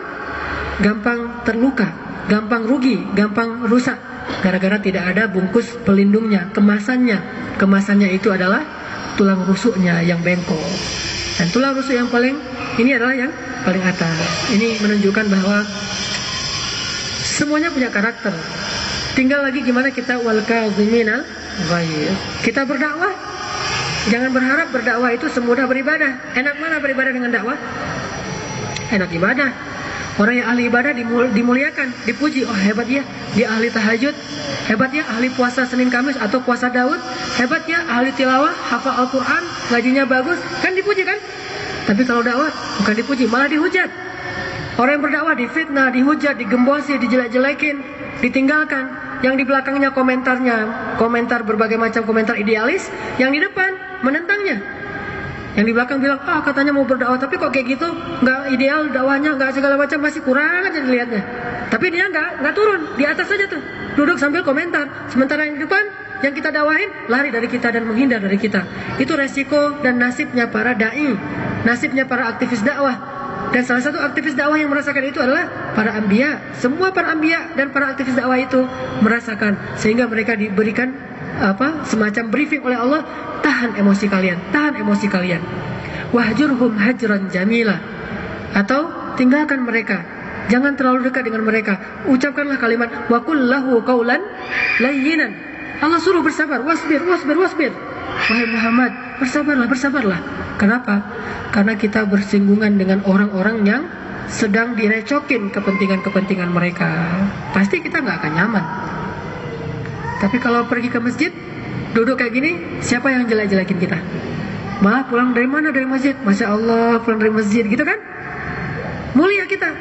terluka, gampang rugi, gampang rusak, gara-gara tidak ada bungkus pelindungnya, kemasannya itu adalah tulang rusuknya yang bengkok. Dan tulang rusuk yang ini adalah yang paling atas. Ini menunjukkan bahwa semuanya punya karakter. Tinggal lagi gimana kita wal kaziminal ghaidh. Kita berdakwah, jangan berharap berdakwah itu semudah beribadah. Enak mana beribadah dengan dakwah? Enak ibadah. Orang yang ahli ibadah dimuliakan, dipuji. Oh hebat ya, dia ahli tahajud. Hebat ya, ahli puasa Senin Kamis atau puasa Daud. Hebat ya, ahli tilawah, hafal Al-Quran, ngajinya bagus. Kan dipuji kan? Tapi kalau dakwah bukan dipuji, malah dihujat. Orang yang berdakwah difitnah, dihujat, digembosi, dijelek-jelekin, ditinggalkan. Yang di belakangnya komentar berbagai macam komentar idealis. Yang di depan menentangnya. Yang di belakang bilang, katanya mau berdakwah, tapi kok kayak gitu, nggak ideal dakwahnya, nggak segala macam, masih kurang aja dilihatnya. Tapi dia nggak turun, di atas saja tuh, duduk sambil komentar. Sementara yang di depan, yang kita dakwahin, lari dari kita dan menghindar dari kita. Itu resiko dan nasibnya para dai, nasibnya para aktivis dakwah. Dan salah satu aktivis dakwah yang merasakan itu adalah para anbiya. Semua para anbiya dan para aktivis dakwah itu merasakan, sehingga mereka diberikan semacam briefing oleh Allah. Tahan emosi kalian, wahjurhum hajran jamila, atau tinggalkan mereka, jangan terlalu dekat dengan mereka. Ucapkanlah kalimat wa qul lahu qaulan layyinan. Allah suruh bersabar, wasbir. Wahai Muhammad, bersabarlah. Kenapa? Karena kita bersinggungan dengan orang-orang yang sedang direcokin kepentingan mereka. Pasti kita nggak akan nyaman. Tapi kalau pergi ke masjid, duduk kayak gini, siapa yang jelek-jelekin kita? Malah pulang dari mana? Dari masjid. Masya Allah, pulang dari masjid, gitu kan? Mulia kita.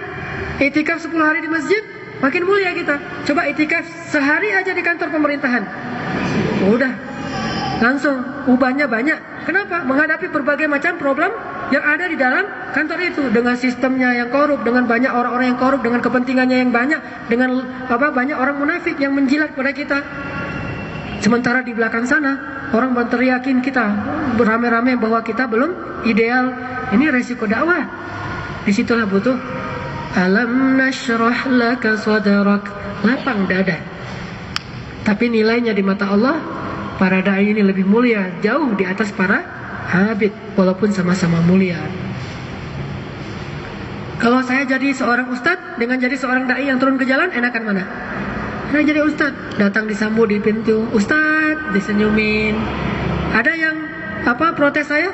Itikaf 10 hari di masjid, makin mulia kita. Coba itikaf sehari aja di kantor pemerintahan. Udah, langsung ubahnya banyak. Kenapa? Menghadapi berbagai macam problem yang ada di dalam kantor itu, dengan sistemnya yang korup, dengan banyak orang-orang yang korup, dengan kepentingannya yang banyak, dengan banyak orang munafik yang menjilat pada kita. Sementara di belakang sana orang berteriakin kita beramai-ramai bahwa kita belum ideal. Ini resiko dakwah. Disitulah butuh alam nashrah laka sadrak, lapang dada. Tapi nilainya di mata Allah, para dai ini lebih mulia, jauh di atas para abid, walaupun sama-sama mulia. Kalau saya jadi seorang ustadz dengan jadi seorang dai yang turun ke jalan, enakan mana? Saya jadi ustadz, datang disambut di pintu, ustadz, disenyumin. Ada yang protes saya?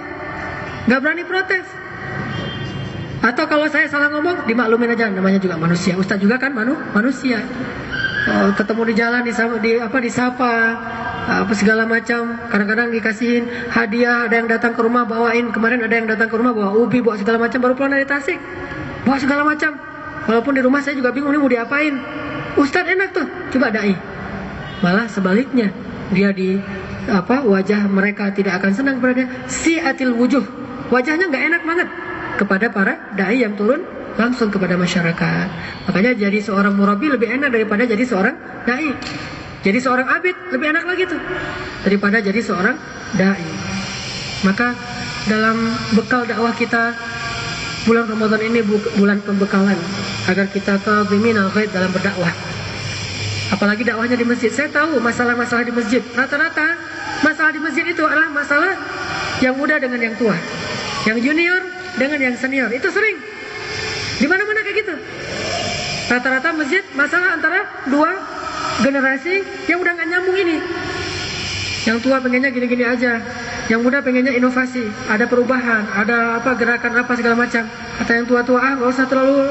Gak berani protes. Atau kalau saya salah ngomong, dimaklumin aja, namanya juga manusia. Ustadz juga kan manusia. ketemu di jalan disapa apa segala macam. Kadang-kadang dikasihin hadiah, ada yang datang ke rumah bawain, kemarin ada yang datang ke rumah bawa ubi, bawa segala macam, baru pulang dari Tasik bawa segala macam. Walaupun di rumah saya juga bingung ini mau diapain. Ustadz enak tuh, coba dai. Malah sebaliknya, dia wajah mereka tidak akan senang pada dia. Si'atil wujuh, wajahnya nggak enak banget kepada para dai yang turun langsung kepada masyarakat. Makanya jadi seorang murabi lebih enak daripada jadi seorang dai. Jadi seorang abid lebih enak lagi tuh daripada jadi seorang dai. Maka dalam bekal dakwah kita, bulan Ramadan ini bulan pembekalan agar kita kadhiminal ghaid dalam berdakwah. Apalagi dakwahnya di masjid. Saya tahu masalah-masalah di masjid. Rata-rata masalah di masjid itu adalah masalah yang muda dengan yang tua, yang junior dengan yang senior. Itu sering di mana-mana kayak gitu. Rata-rata masjid masalah antara dua generasi yang udah nggak nyambung ini. Yang tua pengennya gini-gini aja, yang muda pengennya inovasi, ada perubahan, ada gerakan segala macam. Kata yang tua-tua, nggak usah terlalu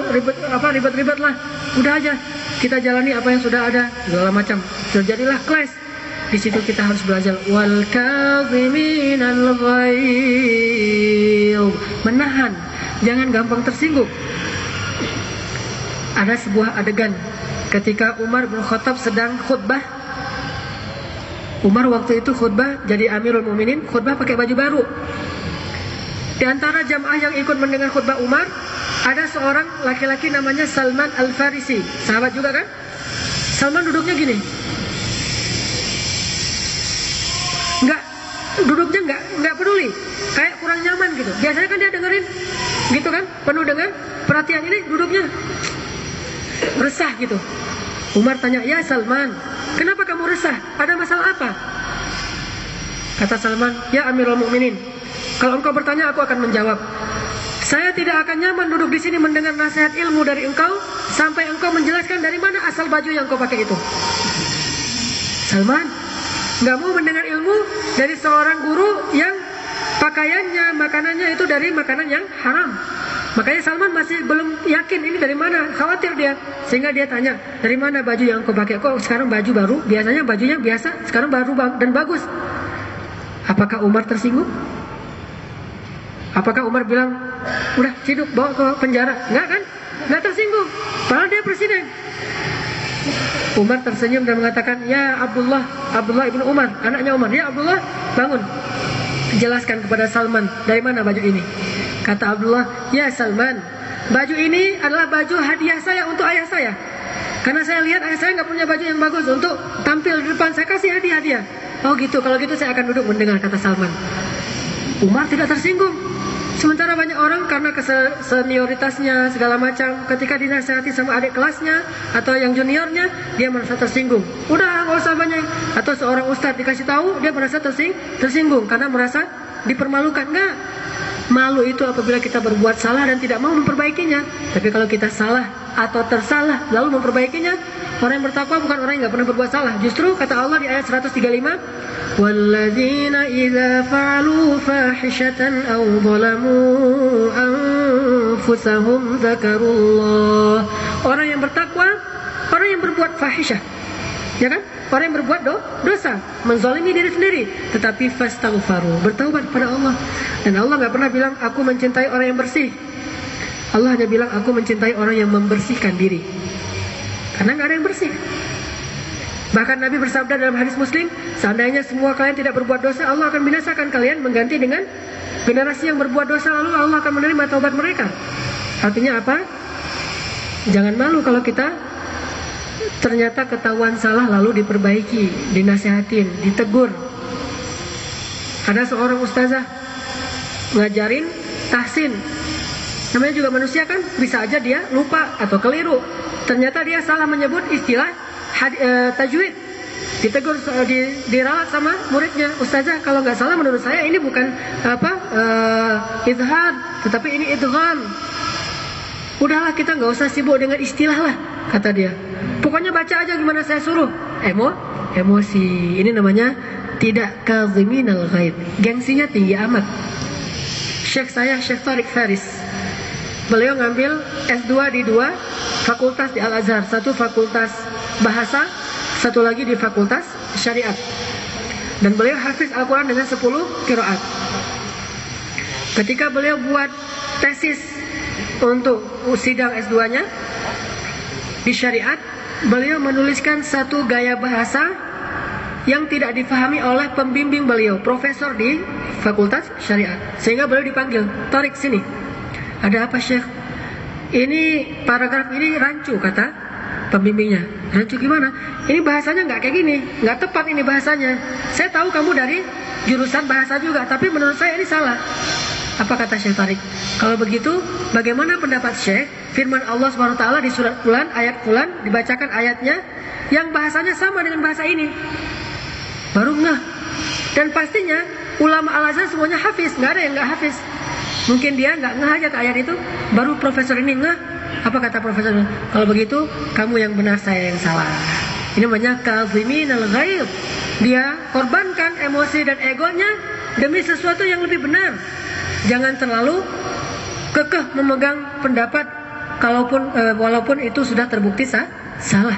ribet-ribet lah, udah aja kita jalani apa yang sudah ada, segala macam. Terjadilah clash. Di situ kita harus belajar wal kadhiminal ghaidh, menahan, jangan gampang tersinggung. Ada sebuah adegan ketika Umar bin Khattab sedang khutbah. Umar waktu itu khutbah jadi Amirul Mukminin, khutbah pakai baju baru. Di antara jamaah yang ikut mendengar khutbah Umar, ada seorang laki-laki namanya Salman Al-Farisi, sahabat juga kan? Salman duduknya gini. Duduknya nggak peduli, kayak kurang nyaman gitu. Biasanya kan dia dengerin gitu kan, penuh dengan perhatian. Ini duduknya resah gitu. Umar tanya, "Ya Salman, kenapa kamu resah? Ada masalah apa?" Kata Salman, "Ya Amirul Mukminin, kalau engkau bertanya aku akan menjawab. Saya tidak akan nyaman duduk di sini mendengar nasihat ilmu dari engkau sampai engkau menjelaskan dari mana asal baju yang kau pakai itu." Salman nggak mau mendengar ilmu dari seorang guru yang pakaiannya, makanannya itu dari makanan yang haram. Makanya Salman masih belum yakin ini dari mana, khawatir dia. Sehingga dia tanya, dari mana baju yang kau pakai? Kok sekarang baju baru? Biasanya bajunya biasa, sekarang baru dan bagus. Apakah Umar tersinggung? Apakah Umar bilang, udah ciduk bawa ke penjara? Enggak kan? Enggak tersinggung. Padahal dia presiden. Umar tersenyum dan mengatakan, "Ya Abdullah ibnu Umar, anaknya Umar. Ya Abdullah, bangun. Jelaskan kepada Salman, dari mana baju ini?" Kata Abdullah, "Ya Salman, baju ini adalah baju hadiah saya untuk ayah saya. Karena saya lihat ayah saya nggak punya baju yang bagus untuk tampil di depan, saya kasih hadiah." "Oh gitu, kalau gitu saya akan duduk mendengar," kata Salman. Umar tidak tersinggung. Sementara banyak orang karena senioritasnya segala macam, ketika dinasihati sama adik kelasnya atau yang juniornya, dia merasa tersinggung. Udah nggak usah banyak. Atau seorang ustadz dikasih tahu, dia merasa tersinggung karena merasa dipermalukan. Enggak. Malu itu apabila kita berbuat salah dan tidak mau memperbaikinya. Tapi kalau kita salah atau tersalah lalu memperbaikinya, orang yang bertakwa bukan orang yang nggak pernah berbuat salah. Justru kata Allah di ayat 135, "Walladzina idza fa'alu fahishatan aw zalamu anfusahum dzakarullah." Orang yang bertakwa, orang yang berbuat fahisyah, ya kan? Orang yang berbuat dosa, menzalimi diri sendiri, tetapi fastaghfaru, bertaubat kepada Allah. Dan Allah nggak pernah bilang aku mencintai orang yang bersih. Allah hanya bilang aku mencintai orang yang membersihkan diri. Karena nggak ada yang bersih. Bahkan Nabi bersabda dalam hadis Muslim, seandainya semua kalian tidak berbuat dosa, Allah akan binasakan kalian, mengganti dengan generasi yang berbuat dosa, lalu Allah akan menerima taubat mereka. Artinya apa? Jangan malu kalau kita ternyata ketahuan salah lalu diperbaiki, dinasihatin, ditegur. Ada seorang ustazah ngajarin tahsin. Namanya juga manusia kan, bisa aja dia lupa atau keliru. Ternyata dia salah menyebut istilah tajwid. Ditegur, diralat sama muridnya. Ustazah, kalau nggak salah menurut saya ini bukan idhar, tetapi ini idgham. Udahlah, kita nggak usah sibuk dengan istilah lah, kata dia. Pokoknya baca aja gimana saya suruh. Emosi. Ini namanya tidak kadhiminal ghaid. Gengsinya tinggi amat. Syekh saya, Syekh Tariq Faris, beliau ngambil S2 di 2 fakultas di Al-Azhar. Satu fakultas bahasa, satu lagi di Fakultas Syariat. Dan beliau hafiz Al-Quran dengan 10 qiraat. Ketika beliau buat tesis untuk sidang S2-nya di syariat, beliau menuliskan satu gaya bahasa yang tidak difahami oleh pembimbing beliau, profesor di Fakultas Syariat. Sehingga beliau dipanggil, "Tarik sini. Ada apa, Syekh? Ini paragraf ini rancu," kata pembimbingnya. "Rancu gimana? Ini bahasanya nggak kayak gini, nggak tepat ini bahasanya. Saya tahu kamu dari jurusan bahasa juga, tapi menurut saya ini salah." Apa kata Syekh Tarik? "Kalau begitu, bagaimana pendapat Syekh? Firman Allah SWT di surat Fulan, ayat Fulan, dibacakan ayatnya yang bahasanya sama dengan bahasa ini." Baru ngeh. Dan pastinya ulama Al-Azhar semuanya hafiz, nggak ada yang nggak hafiz. Mungkin dia nggak ngeh aja ke ayat itu, baru profesor ini ngeh. Apa kata profesor? "Kalau begitu, kamu yang benar, saya yang salah." Ini namanya kaziminal ghaib. Dia korbankan emosi dan egonya demi sesuatu yang lebih benar. Jangan terlalu kekeh memegang pendapat walaupun itu sudah terbukti salah.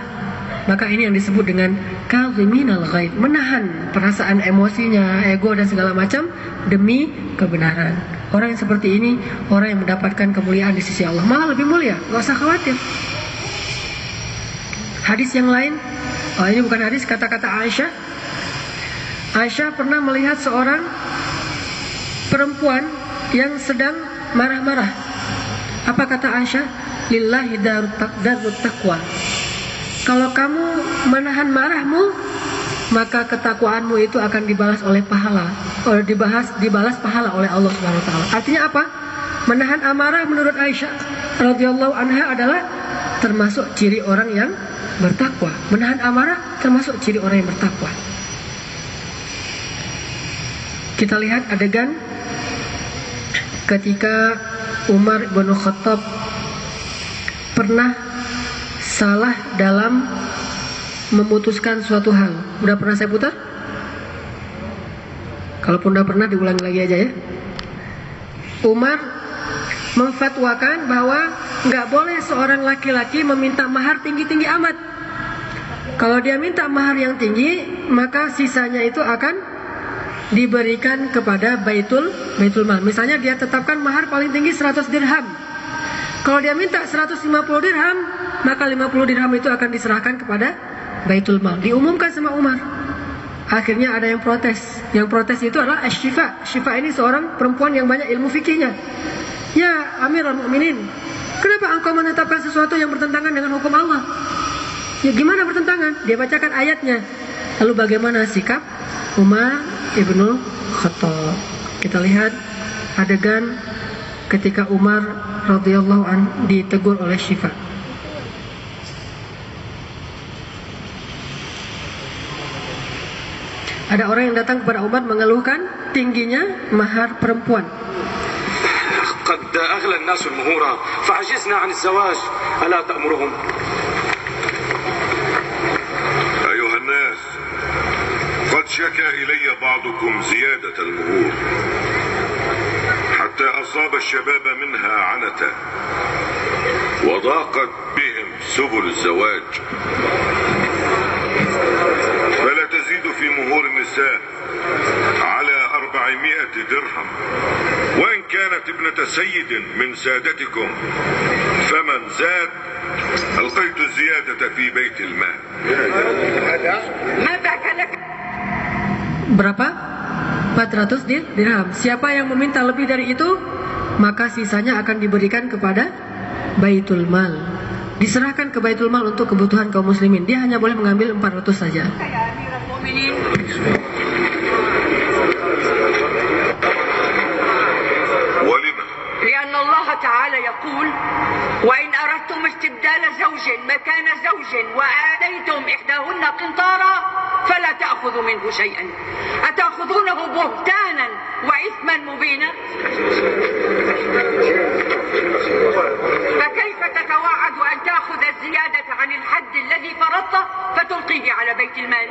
Maka ini yang disebut dengan kaziminal ghaib, menahan perasaan emosinya, ego dan segala macam demi kebenaran. Orang yang seperti ini, orang yang mendapatkan kemuliaan di sisi Allah, malah lebih mulia, nggak usah khawatir. Hadis yang lain, ini bukan hadis, kata-kata Aisyah. Aisyah pernah melihat seorang perempuan yang sedang marah-marah. Apa kata Aisyah? "Lillahi darut taqwa." Kalau kamu menahan marahmu, maka ketakwaanmu itu akan dibalas oleh pahala, dibalas pahala oleh Allah Subhanahu wa taala. Artinya apa? Menahan amarah menurut Aisyah radhiyallahu anha adalah termasuk ciri orang yang bertakwa. Menahan amarah termasuk ciri orang yang bertakwa. Kita lihat adegan ketika Umar bin Khattab pernah salah dalam memutuskan suatu hal. Udah pernah saya putar? Kalaupun udah pernah, diulangi lagi aja ya. Umar memfatwakan bahwa nggak boleh seorang laki-laki meminta mahar tinggi-tinggi amat. Kalau dia minta mahar yang tinggi, maka sisanya itu akan diberikan kepada baitul mal. Misalnya dia tetapkan mahar paling tinggi 100 dirham. Kalau dia minta 150 dirham, maka 50 dirham itu akan diserahkan kepada baitul mal. Diumumkan sama Umar. Akhirnya ada yang protes. Yang protes itu adalah Asy-Syifa. Syifa ini seorang perempuan yang banyak ilmu fikihnya. "Ya Amirul Mukminin, kenapa engkau menetapkan sesuatu yang bertentangan dengan hukum Allah?" "Ya gimana bertentangan?" Dia bacakan ayatnya. Lalu bagaimana sikap Umar ibnu Khattab? Kita lihat adegan ketika Umar radhiyallahu an ditegur oleh Syifa. Ada orang yang datang kepada Umar mengeluhkan tingginya mahar perempuan. قد أغلى الناس المهورة فعجزنا عن الزواج ألا تأمرهم أيها الناس قد شكى إلي بعضكم زيادة المهور حتى أصاب الشباب منها عنة وضاقت بهم سبل الزواج فلا تزيد في مهور النساء على 400 درهم وإن كانت ابنة سيد من سادتكم فمن زاد ألقيت الزيادة في بيت المال. Berapa? 400 dirham. Siapa yang meminta lebih dari itu, maka sisanya akan diberikan kepada baitul mal. Diserahkan ke baitul mal untuk kebutuhan kaum muslimin. Dia hanya boleh mengambil 400 saja. لأن الله تعالى يقول وإن أردتم استبدال زوج مكان زوج وآتيتم إحداهن قنطارا فلا تأخذوا منه شيئا أتأخذونه بهتانا وإثما مبينا فكيف تتوعد أن تأخذ الزيادة عن الحد الذي فرضته فتلقيه على بيت المال.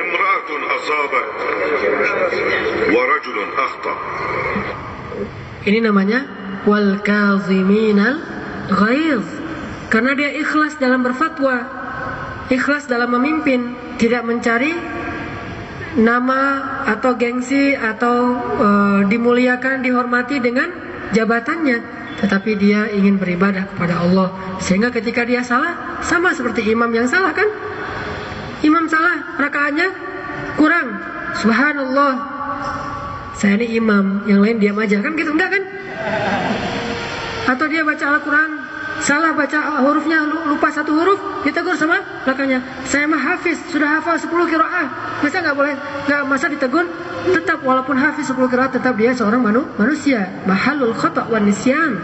امرأة أصابت ورجل أخطأ. Ini namanya wal kaziminal ghaiz. Karena dia ikhlas dalam berfatwa, ikhlas dalam memimpin, tidak mencari nama atau gengsi atau dimuliakan, dihormati dengan jabatannya, tetapi dia ingin beribadah kepada Allah. Sehingga ketika dia salah, sama seperti imam yang salah kan? Imam salah, rakaatnya kurang, subhanallah, saya ini imam, yang lain diam aja, kan gitu, enggak kan? Atau dia baca Al-Quran salah, baca hurufnya, lupa satu huruf, ditegur sama belakangnya, saya mah hafiz, sudah hafal 10 qiraah, masa nggak boleh, nggak masa ditegur? Tetap walaupun hafiz 10 qiraah, tetap dia seorang manusia, mahalul khata' wan nisyan.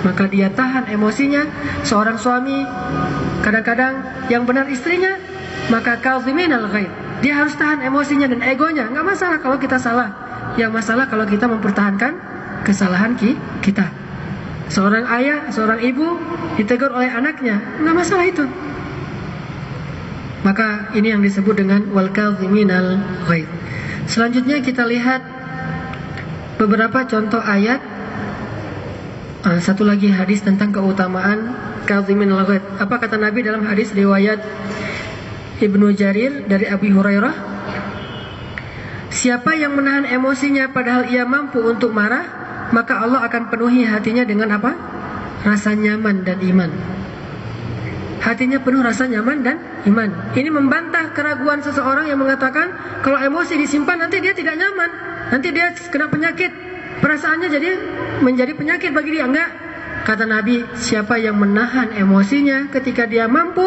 Maka dia tahan emosinya. Seorang suami kadang-kadang yang benar istrinya, maka kaziminal ghaid, dia harus tahan emosinya dan egonya. Nggak masalah kalau kita salah, yang masalah kalau kita mempertahankan kesalahan kita. Seorang ayah, seorang ibu ditegur oleh anaknya, nggak masalah itu. Maka ini yang disebut dengan wal kaziminal ghaid. Selanjutnya kita lihat beberapa contoh ayat. Satu lagi hadis tentang keutamaan kaziminal ghaid. Apa kata Nabi dalam hadis riwayat Ibnu Jarir dari Abi Hurairah? Siapa yang menahan emosinya padahal ia mampu untuk marah, maka Allah akan penuhi hatinya dengan apa? Rasa nyaman dan iman. Hatinya penuh rasa nyaman dan iman. Ini membantah keraguan seseorang yang mengatakan kalau emosi disimpan nanti dia tidak nyaman, nanti dia kena penyakit, perasaannya menjadi penyakit bagi dia. Enggak. Kata Nabi, siapa yang menahan emosinya ketika dia mampu,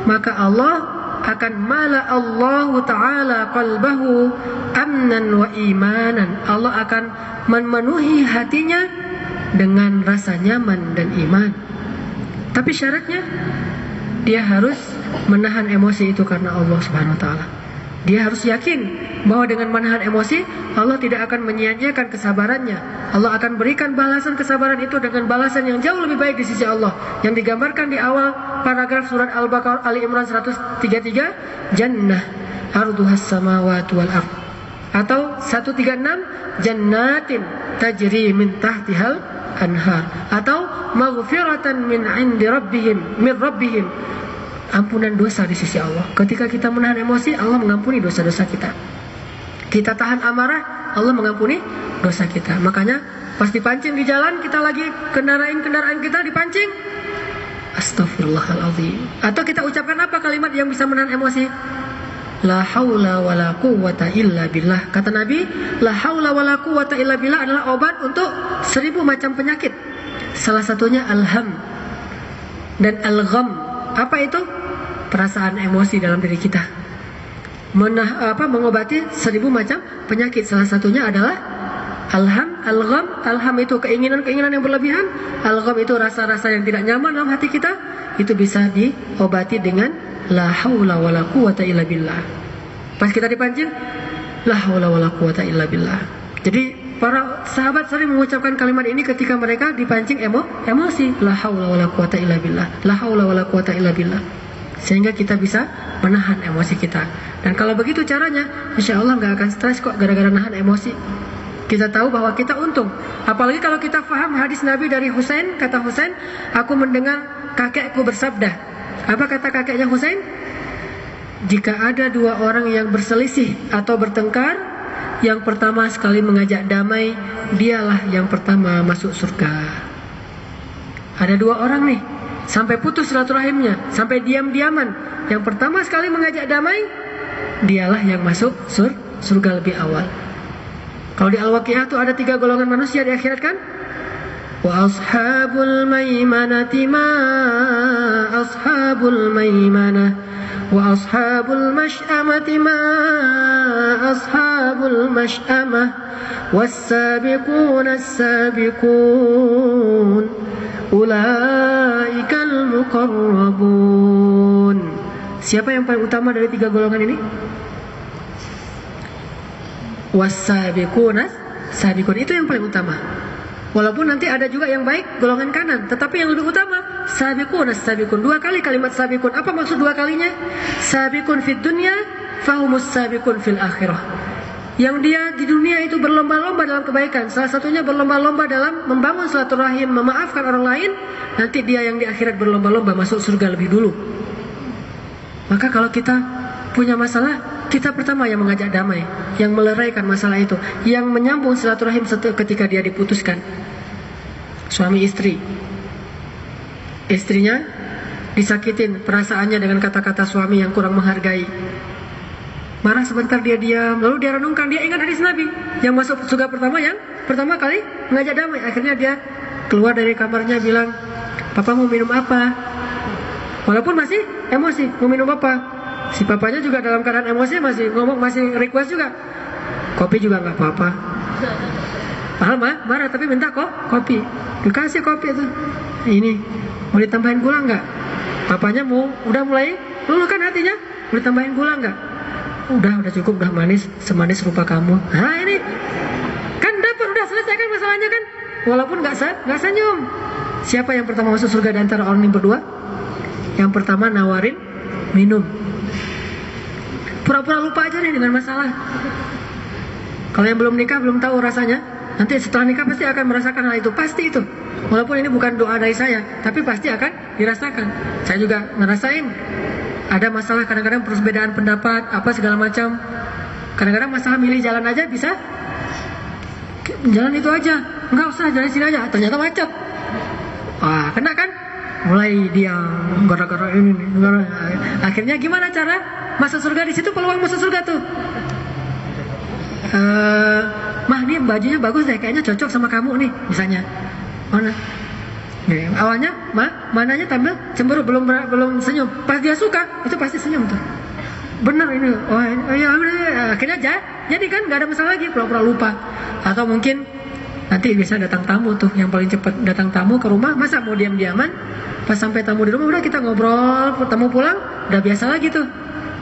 maka Allah akan mala Allahu Ta'ala qalbahu amnan wa imanan. Allah akan memenuhi hatinya dengan rasa nyaman dan iman. Tapi syaratnya dia harus menahan emosi itu karena Allah Subhanahu wa taala. Dia harus yakin bahwa dengan menahan emosi, Allah tidak akan menyia-nyiakan kesabarannya. Allah akan berikan balasan kesabaran itu dengan balasan yang jauh lebih baik di sisi Allah, yang digambarkan di awal paragraf surat Al-Baqarah Ali Imran 133, jannah arduhas samawati wal ardh. Atau 136, jannatin tajri min tahtihal anhar. Atau maghfiratan min indi rabbihim, min rabbihim, ampunan dosa di sisi Allah. Ketika kita menahan emosi, Allah mengampuni dosa-dosa kita. Kita tahan amarah, Allah mengampuni dosa kita. Makanya pas dipancing di jalan, kita lagi kendaraan kita dipancing, astaghfirullahaladzim. Atau kita ucapkan apa kalimat yang bisa menahan emosi? La haula wala quwwata illa billah. Kata Nabi, la haula wala quwwata illa billah adalah obat untuk 1000 macam penyakit. Salah satunya alham dan algham. Apa itu? Perasaan emosi dalam diri kita. Mengobati 1000 macam penyakit. Salah satunya adalah alham, algham. Alham itu keinginan-keinginan yang berlebihan. Algham itu rasa-rasa yang tidak nyaman dalam hati kita. Itu bisa diobati dengan la haula wala quwwata illa billah. Pas kita dipancing, la haula wala quwwata illa billah. Jadi para sahabat sering mengucapkan kalimat ini ketika mereka dipancing emosi, la haula wala quwwata illa billah, la haula wala quwwata illa billah. Sehingga kita bisa menahan emosi kita. Dan kalau begitu caranya, insya Allah nggak akan stres kok gara-gara nahan emosi. Kita tahu bahwa kita untung. Apalagi kalau kita faham hadis Nabi dari Husain. Kata Husain, aku mendengar kakekku bersabda. Apa kata kakeknya Husain? Jika ada 2 orang yang berselisih atau bertengkar, yang pertama sekali mengajak damai, dialah yang pertama masuk surga. Ada 2 orang nih, sampai putus silaturahimnya, sampai diam-diaman, yang pertama sekali mengajak damai, dialah yang masuk surga lebih awal. Kalau di Al-Waqiah itu ada 3 golongan manusia di akhirat kan? Wa ashabul maimanati ma ashabul maimanah wa ashabul mash'amati ma ashabul mash'amah was-sabiquna as-sabiqun ulaikal muqarrabun. Siapa yang paling utama dari 3 golongan ini? Was-sabiquna as-sabiqun, itu yang paling utama. Walaupun nanti ada juga yang baik golongan kanan, tetapi yang lebih utama sabiqun as-sabiqun. 2 kali kalimat sabiqun. Apa maksud 2 kalinya? Sabiqun fid dunya fahumus sabiqun fil akhirah. yang dia di dunia itu berlomba-lomba dalam kebaikan, salah satunya berlomba-lomba dalam membangun silaturahim, memaafkan orang lain, nanti dia yang di akhirat berlomba-lomba masuk surga lebih dulu. Maka kalau kita punya masalah, kita pertama yang mengajak damai, yang meleraikan masalah itu, yang menyambung silaturahim ketika dia diputuskan. Suami istri, istrinya disakitin perasaannya dengan kata-kata suami yang kurang menghargai. Marah sebentar dia diam, lalu dia renungkan, dia ingat hadis Nabi yang masuk surga yang pertama kali mengajak damai. Akhirnya dia keluar dari kamarnya bilang, "Papa mau minum apa?" Walaupun masih emosi, mau minum apa? Si papanya juga dalam keadaan emosi masih ngomong, masih request juga. Kopi juga nggak apa-apa. Padahal marah tapi minta kok kopi. Dikasih kopi itu. Ini mau ditambahin gula nggak? Papanya udah mulai luluh kan hatinya, mau ditambahin gula nggak? Udah cukup, udah manis, semanis rupa kamu. Nah ini kan dapat, udah selesai kan masalahnya kan? Walaupun nggak senyum. Siapa yang pertama masuk surga di antara orang ini berdua? Yang pertama nawarin minum. Pura-pura lupa aja nih dengan masalah. Kalau yang belum nikah belum tahu rasanya, nanti setelah nikah pasti akan merasakan hal itu, pasti itu. Walaupun ini bukan doa dari saya, tapi pasti akan dirasakan. Saya juga ngerasain ada masalah, kadang-kadang perbedaan pendapat, apa segala macam. Kadang-kadang masalah milih jalan aja bisa, jalan itu aja, enggak usah jalan sini aja, ternyata macet. Wah, kena kan? Mulai dia gara-gara ini, akhirnya gimana cara masuk surga? Di situ peluang masuk surga tuh. Mah, ini bajunya bagus deh, kayaknya cocok sama kamu nih, misalnya. Mana? Nih, awalnya mananya tampil cemburu, belum senyum. Pas dia suka, itu pasti senyum tuh. Bener ini. Oh iya, akhirnya jadi kan nggak ada masalah lagi, pura-pura lupa. Atau mungkin nanti bisa datang tamu tuh, yang paling cepat datang tamu ke rumah, masa mau diam-diaman? Pas sampai tamu di rumah udah kita ngobrol, tamu pulang, udah biasa lagi tuh.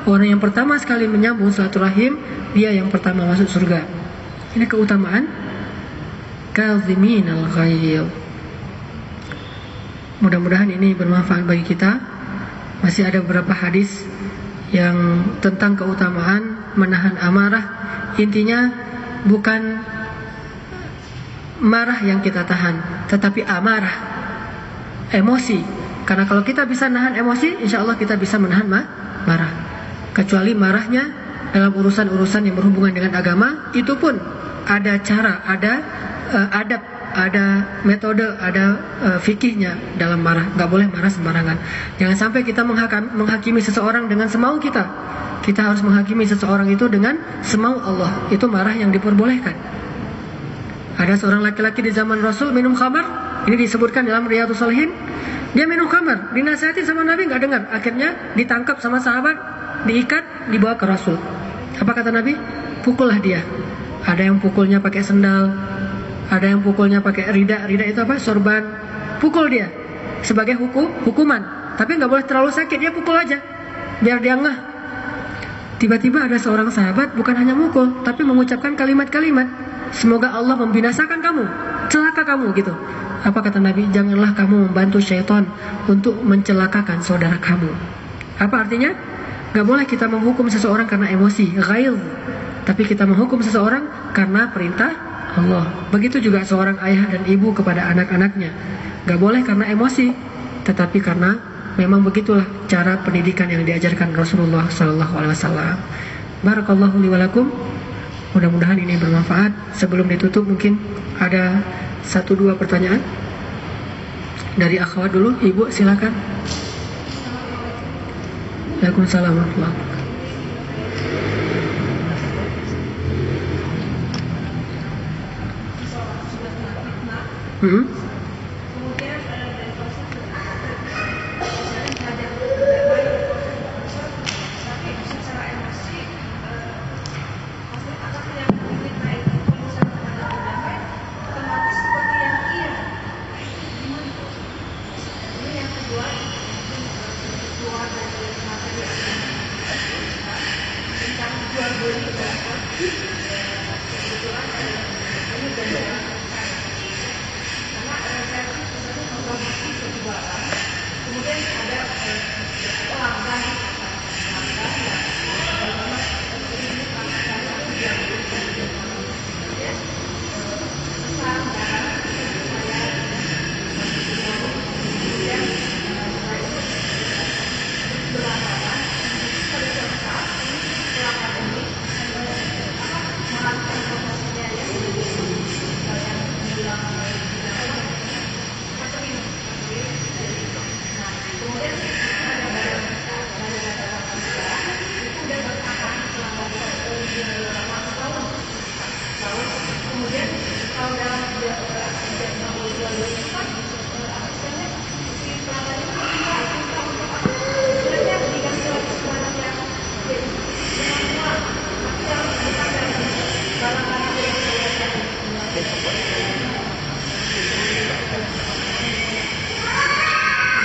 Orang yang pertama sekali menyambung silaturahim, dia yang pertama masuk surga. Ini keutamaan kadzimin al-ghaidz. Mudah-mudahan ini bermanfaat bagi kita. Masih ada beberapa hadis yang tentang keutamaan menahan amarah. Intinya bukan marah yang kita tahan, tetapi amarah, emosi. Karena kalau kita bisa nahan emosi, insya Allah kita bisa menahan marah. Kecuali marahnya dalam urusan-urusan yang berhubungan dengan agama, itu pun ada cara, ada adab, ada metode, ada fikihnya dalam marah. Gak boleh marah sembarangan. Jangan sampai kita menghakimi seseorang dengan semau kita. Kita harus menghakimi seseorang itu dengan semau Allah. Itu marah yang diperbolehkan. Ada seorang laki-laki di zaman Rasul minum khamar. Ini disebutkan dalam Riyadhus Shalihin. Dia minum khamar, dinasihatin sama Nabi nggak dengar. Akhirnya ditangkap sama sahabat, diikat, dibawa ke Rasul. Apa kata Nabi? Pukullah dia. Ada yang pukulnya pakai sendal, ada yang pukulnya pakai rida. Rida itu apa? Sorban. Pukul dia sebagai hukuman. Tapi nggak boleh terlalu sakit, dia pukul aja biar dia ngeh. Tiba-tiba ada seorang sahabat bukan hanya mukul, tapi mengucapkan kalimat-kalimat, semoga Allah membinasakan kamu, celaka kamu gitu. Apa kata Nabi? Janganlah kamu membantu syaitan untuk mencelakakan saudara kamu. Apa artinya? Gak boleh kita menghukum seseorang karena emosi, ghail. Tapi kita menghukum seseorang karena perintah Allah. Begitu juga seorang ayah dan ibu kepada anak-anaknya. Gak boleh karena emosi, tetapi karena memang begitulah cara pendidikan yang diajarkan Rasulullah SAW. Barakallahu li wa lakum. Mudah-mudahan ini bermanfaat. Sebelum ditutup mungkin ada 1-2 pertanyaan dari akhwat dulu. Ibu silakan. Waalaikumsalam warahmatullahi wabarakatuh.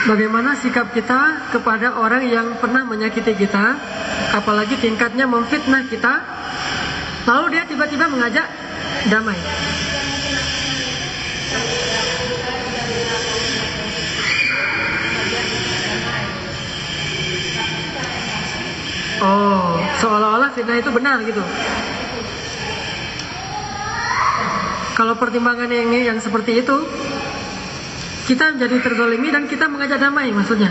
bagaimana sikap kita kepada orang yang pernah menyakiti kita, apalagi tingkatnya memfitnah kita, lalu dia tiba-tiba mengajak damai. Oh, seolah-olah fitnah itu benar gitu. Kalau pertimbangan yang seperti itu, kita menjadi terzalimi dan kita mengajak damai maksudnya.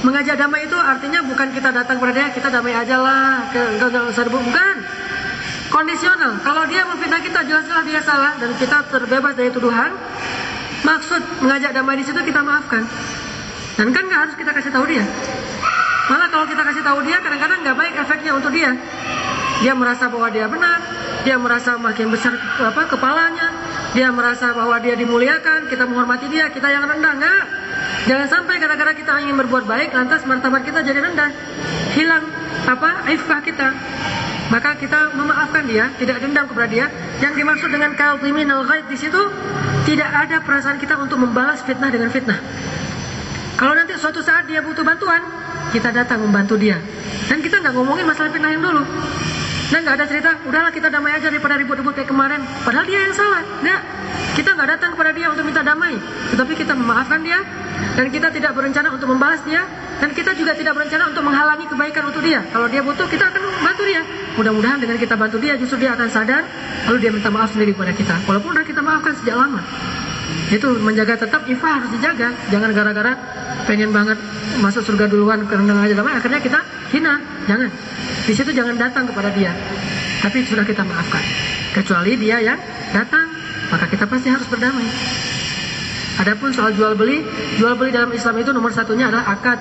Mengajak damai itu artinya bukan kita datang kepada dia, kita damai aja lah, enggak usah ribut, bukan. Kondisional. Kalau dia memfitnah kita, jelas-jelas dia salah dan kita terbebas dari tuduhan. Maksud mengajak damai di situ kita maafkan. Dan kan nggak harus kita kasih tahu dia. Malah kalau kita kasih tahu dia, kadang-kadang nggak baik efeknya untuk dia. Dia merasa bahwa dia benar, dia merasa makin besar kepalanya, dia merasa bahwa dia dimuliakan, kita menghormati dia, kita yang rendah. Nggak. Jangan sampai gara-gara kita ingin berbuat baik, lantas martabat kita jadi rendah, hilang ifah kita. Maka kita memaafkan dia, tidak dendam kepada dia. Yang dimaksud dengan kadhimin al-ghaidh di situ tidak ada perasaan kita untuk membalas fitnah dengan fitnah. Kalau nanti suatu saat dia butuh bantuan, kita datang membantu dia. Dan kita nggak ngomongin masalah fitnah yang dulu. Nah, nggak ada cerita, udahlah kita damai aja daripada ribut-ribut kayak kemarin. Padahal dia yang salah. Nggak, kita nggak datang kepada dia untuk minta damai, tetapi kita memaafkan dia, dan kita tidak berencana untuk membalas dia, dan kita juga tidak berencana untuk menghalangi kebaikan untuk dia. Kalau dia butuh, kita akan bantu dia. Mudah-mudahan dengan kita bantu dia, justru dia akan sadar, lalu dia minta maaf sendiri kepada kita. Walaupun udah kita maafkan sejak lama. Itu menjaga tetap ifah harus dijaga. Jangan gara-gara pengen banget masuk surga duluan karena aja damai, akhirnya kita hina. Jangan. Di situ jangan datang kepada dia. Tapi sudah kita maafkan. Kecuali dia yang datang, maka kita pasti harus berdamai. Adapun soal jual beli dalam Islam itu nomor satunya adalah akad.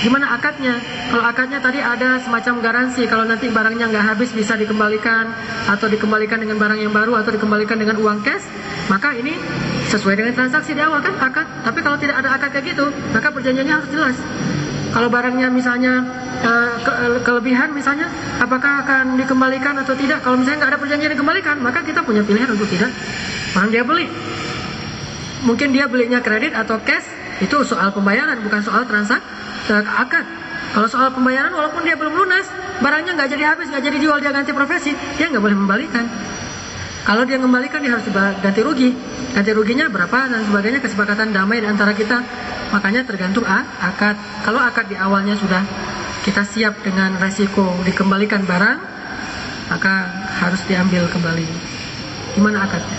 Gimana akadnya? Kalau akadnya tadi ada semacam garansi, kalau nanti barangnya nggak habis bisa dikembalikan, atau dikembalikan dengan barang yang baru, atau dikembalikan dengan uang cash, maka ini sesuai dengan transaksi di awal kan akad. Tapi kalau tidak ada akad kayak gitu, maka perjanjiannya harus jelas. Kalau barangnya misalnya kelebihan misalnya, apakah akan dikembalikan atau tidak? Kalau misalnya nggak ada perjanjian dikembalikan, maka kita punya pilihan untuk tidak. Orang dia beli, mungkin dia belinya kredit atau cash, itu soal pembayaran, bukan soal transaksi akad. Kalau soal pembayaran, walaupun dia belum lunas, barangnya nggak jadi habis, nggak jadi jual, dia ganti profesi, dia nggak boleh membalikan. Kalau dia mengembalikan, dia harus ganti rugi. Ganti ruginya berapa dan sebagainya, kesepakatan damai di antara kita. Makanya tergantung akad. Kalau akad di awalnya sudah kita siap dengan resiko dikembalikan barang, maka harus diambil kembali. Gimana akadnya?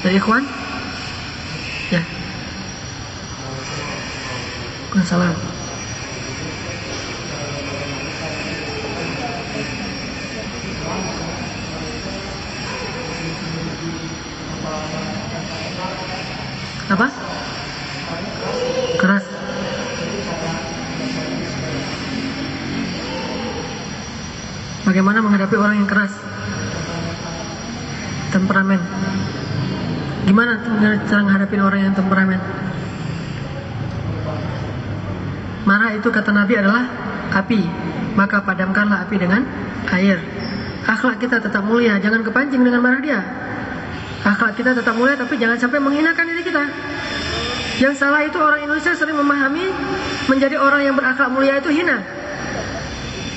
Dari ikhwan? Ya. Waalaikumsalam. Apa? Keras. Bagaimana menghadapi orang yang keras? Temperamen. Gimana cara menghadapi orang yang temperamen? Marah itu kata Nabi adalah api, maka padamkanlah api dengan air. Akhlak kita tetap mulia, jangan kepancing dengan marah dia. Akhlak kita tetap mulia, tapi jangan sampai menghinakan diri kita. Yang salah itu orang Indonesia sering memahami menjadi orang yang berakhlak mulia itu hina.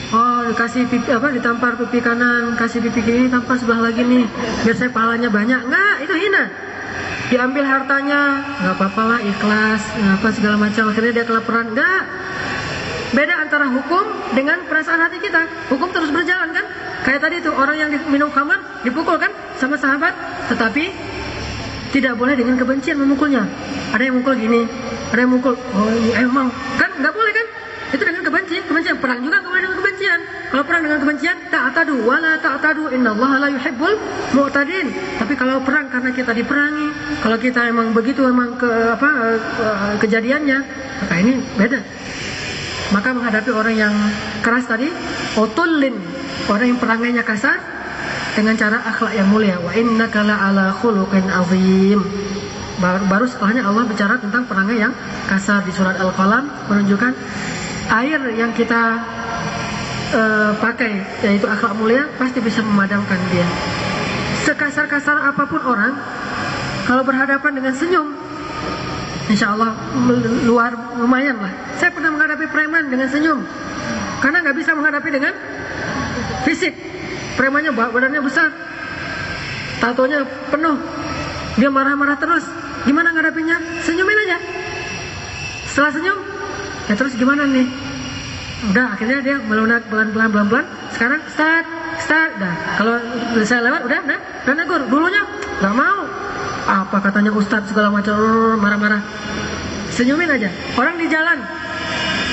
Oh, kasih pipi ditampar pipi kanan, kasih pipi kiri, tampar sebelah lagi nih, biar saya pahalanya banyak. Enggak, itu hina. Diambil hartanya, nggak apa-apa lah, ikhlas, apa segala macam. Akhirnya dia kelaparan. Enggak. Beda antara hukum dengan perasaan hati kita. Hukum terus berjalan kan? Kayak tadi tuh orang yang minum khamar dipukul kan sama sahabat, tetapi tidak boleh dengan kebencian memukulnya. Ada yang mukul gini, ada yang mukul, oh emang kan nggak boleh kan? Itu dengan kebencian. Perang juga nggak boleh dengan kebencian. Kalau perang dengan kebencian, ta'tadu wala ta'tadu, innallaha la yuhibbul mu'tadin. Tapi kalau perang karena kita diperangi, kalau kita emang begitu emang kejadiannya, maka ini beda. Maka menghadapi orang yang keras tadi, otullin, orang yang perangainya kasar, dengan cara akhlak yang mulia. Wa innaka la'ala khuluqin azim. Baru setelahnya Allah bicara tentang perangai yang kasar di surat Al-Qalam, menunjukkan air yang kita pakai, yaitu akhlak mulia, pasti bisa memadamkan dia. Sekasar-kasar apapun orang, kalau berhadapan dengan senyum, insya Allah lumayan lah. Saya pernah menghadapi preman dengan senyum, karena nggak bisa menghadapi dengan fisik. Premannya badannya besar, tatonya penuh, dia marah-marah terus. Gimana ngadapinya? Senyumin aja. Setelah senyum, ya terus gimana nih? Udah, akhirnya dia melunak pelan-pelan. Sekarang start. Dah, kalau saya lewat udah negur. Dulunya nggak mau. Apa katanya ustadz segala macam, marah-marah. Senyumin aja. Orang di jalan,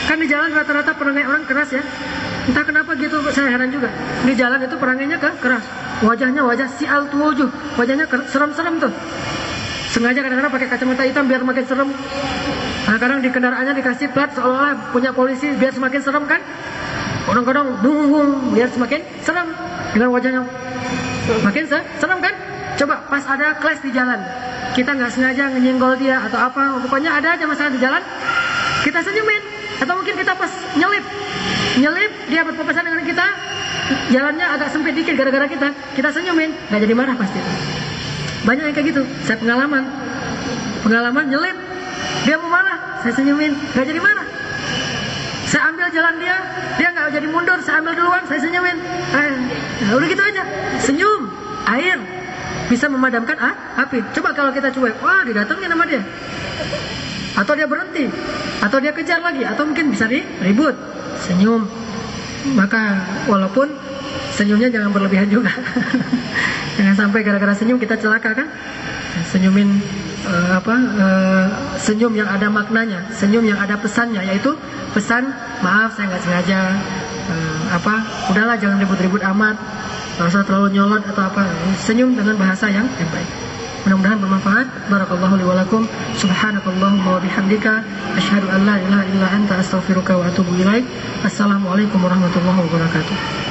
kan di jalan rata-rata perangai orang keras ya. Entah kenapa gitu, saya heran juga. Di jalan itu perangainya keras. Wajahnya wajah sial tujuh, wajahnya serem-serem tuh. Sengaja kadang-kadang pakai kacamata hitam biar makin serem. Nah, kadang di kendaraannya dikasih plat seolah-olah punya polisi biar semakin serem kan. Kadang-kadang bung biar semakin serem dengan wajahnya makin serem kan. Coba pas ada kelas di jalan, kita nggak sengaja nyenggol dia atau apa, pokoknya ada aja masalah di jalan, kita senyumin. Atau mungkin kita pas nyelip dia berpapasan dengan kita, jalannya agak sempit dikit gara-gara kita senyumin, nggak jadi marah pasti. Banyak yang kayak gitu. Saya pengalaman nyelip, dia mau marah, saya senyumin, nggak jadi marah. Saya ambil jalan dia nggak jadi mundur, saya ambil duluan, saya senyumin. Udah gitu aja, senyum, air bisa memadamkan api. Coba kalau kita cuek, wah didatengin sama dia, atau dia berhenti, atau dia kejar lagi, atau mungkin bisa ribut. Senyum, maka walaupun senyumnya jangan berlebihan juga. Jangan sampai gara-gara senyum kita celaka kan. Senyumin senyum yang ada maknanya, senyum yang ada pesannya, yaitu pesan maaf saya nggak sengaja, udahlah jangan ribut-ribut amat, nggak usah terlalu nyolot atau apa. Senyum dengan bahasa yang baik. Mudah-mudahan bermanfaat. Barakallahu li wa lakum. Subhanakallahumma wa bihamdika asyhadu an la ilaha illa anta astaghfiruka wa atubu ilaik. Assalamualaikum warahmatullahi wabarakatuh.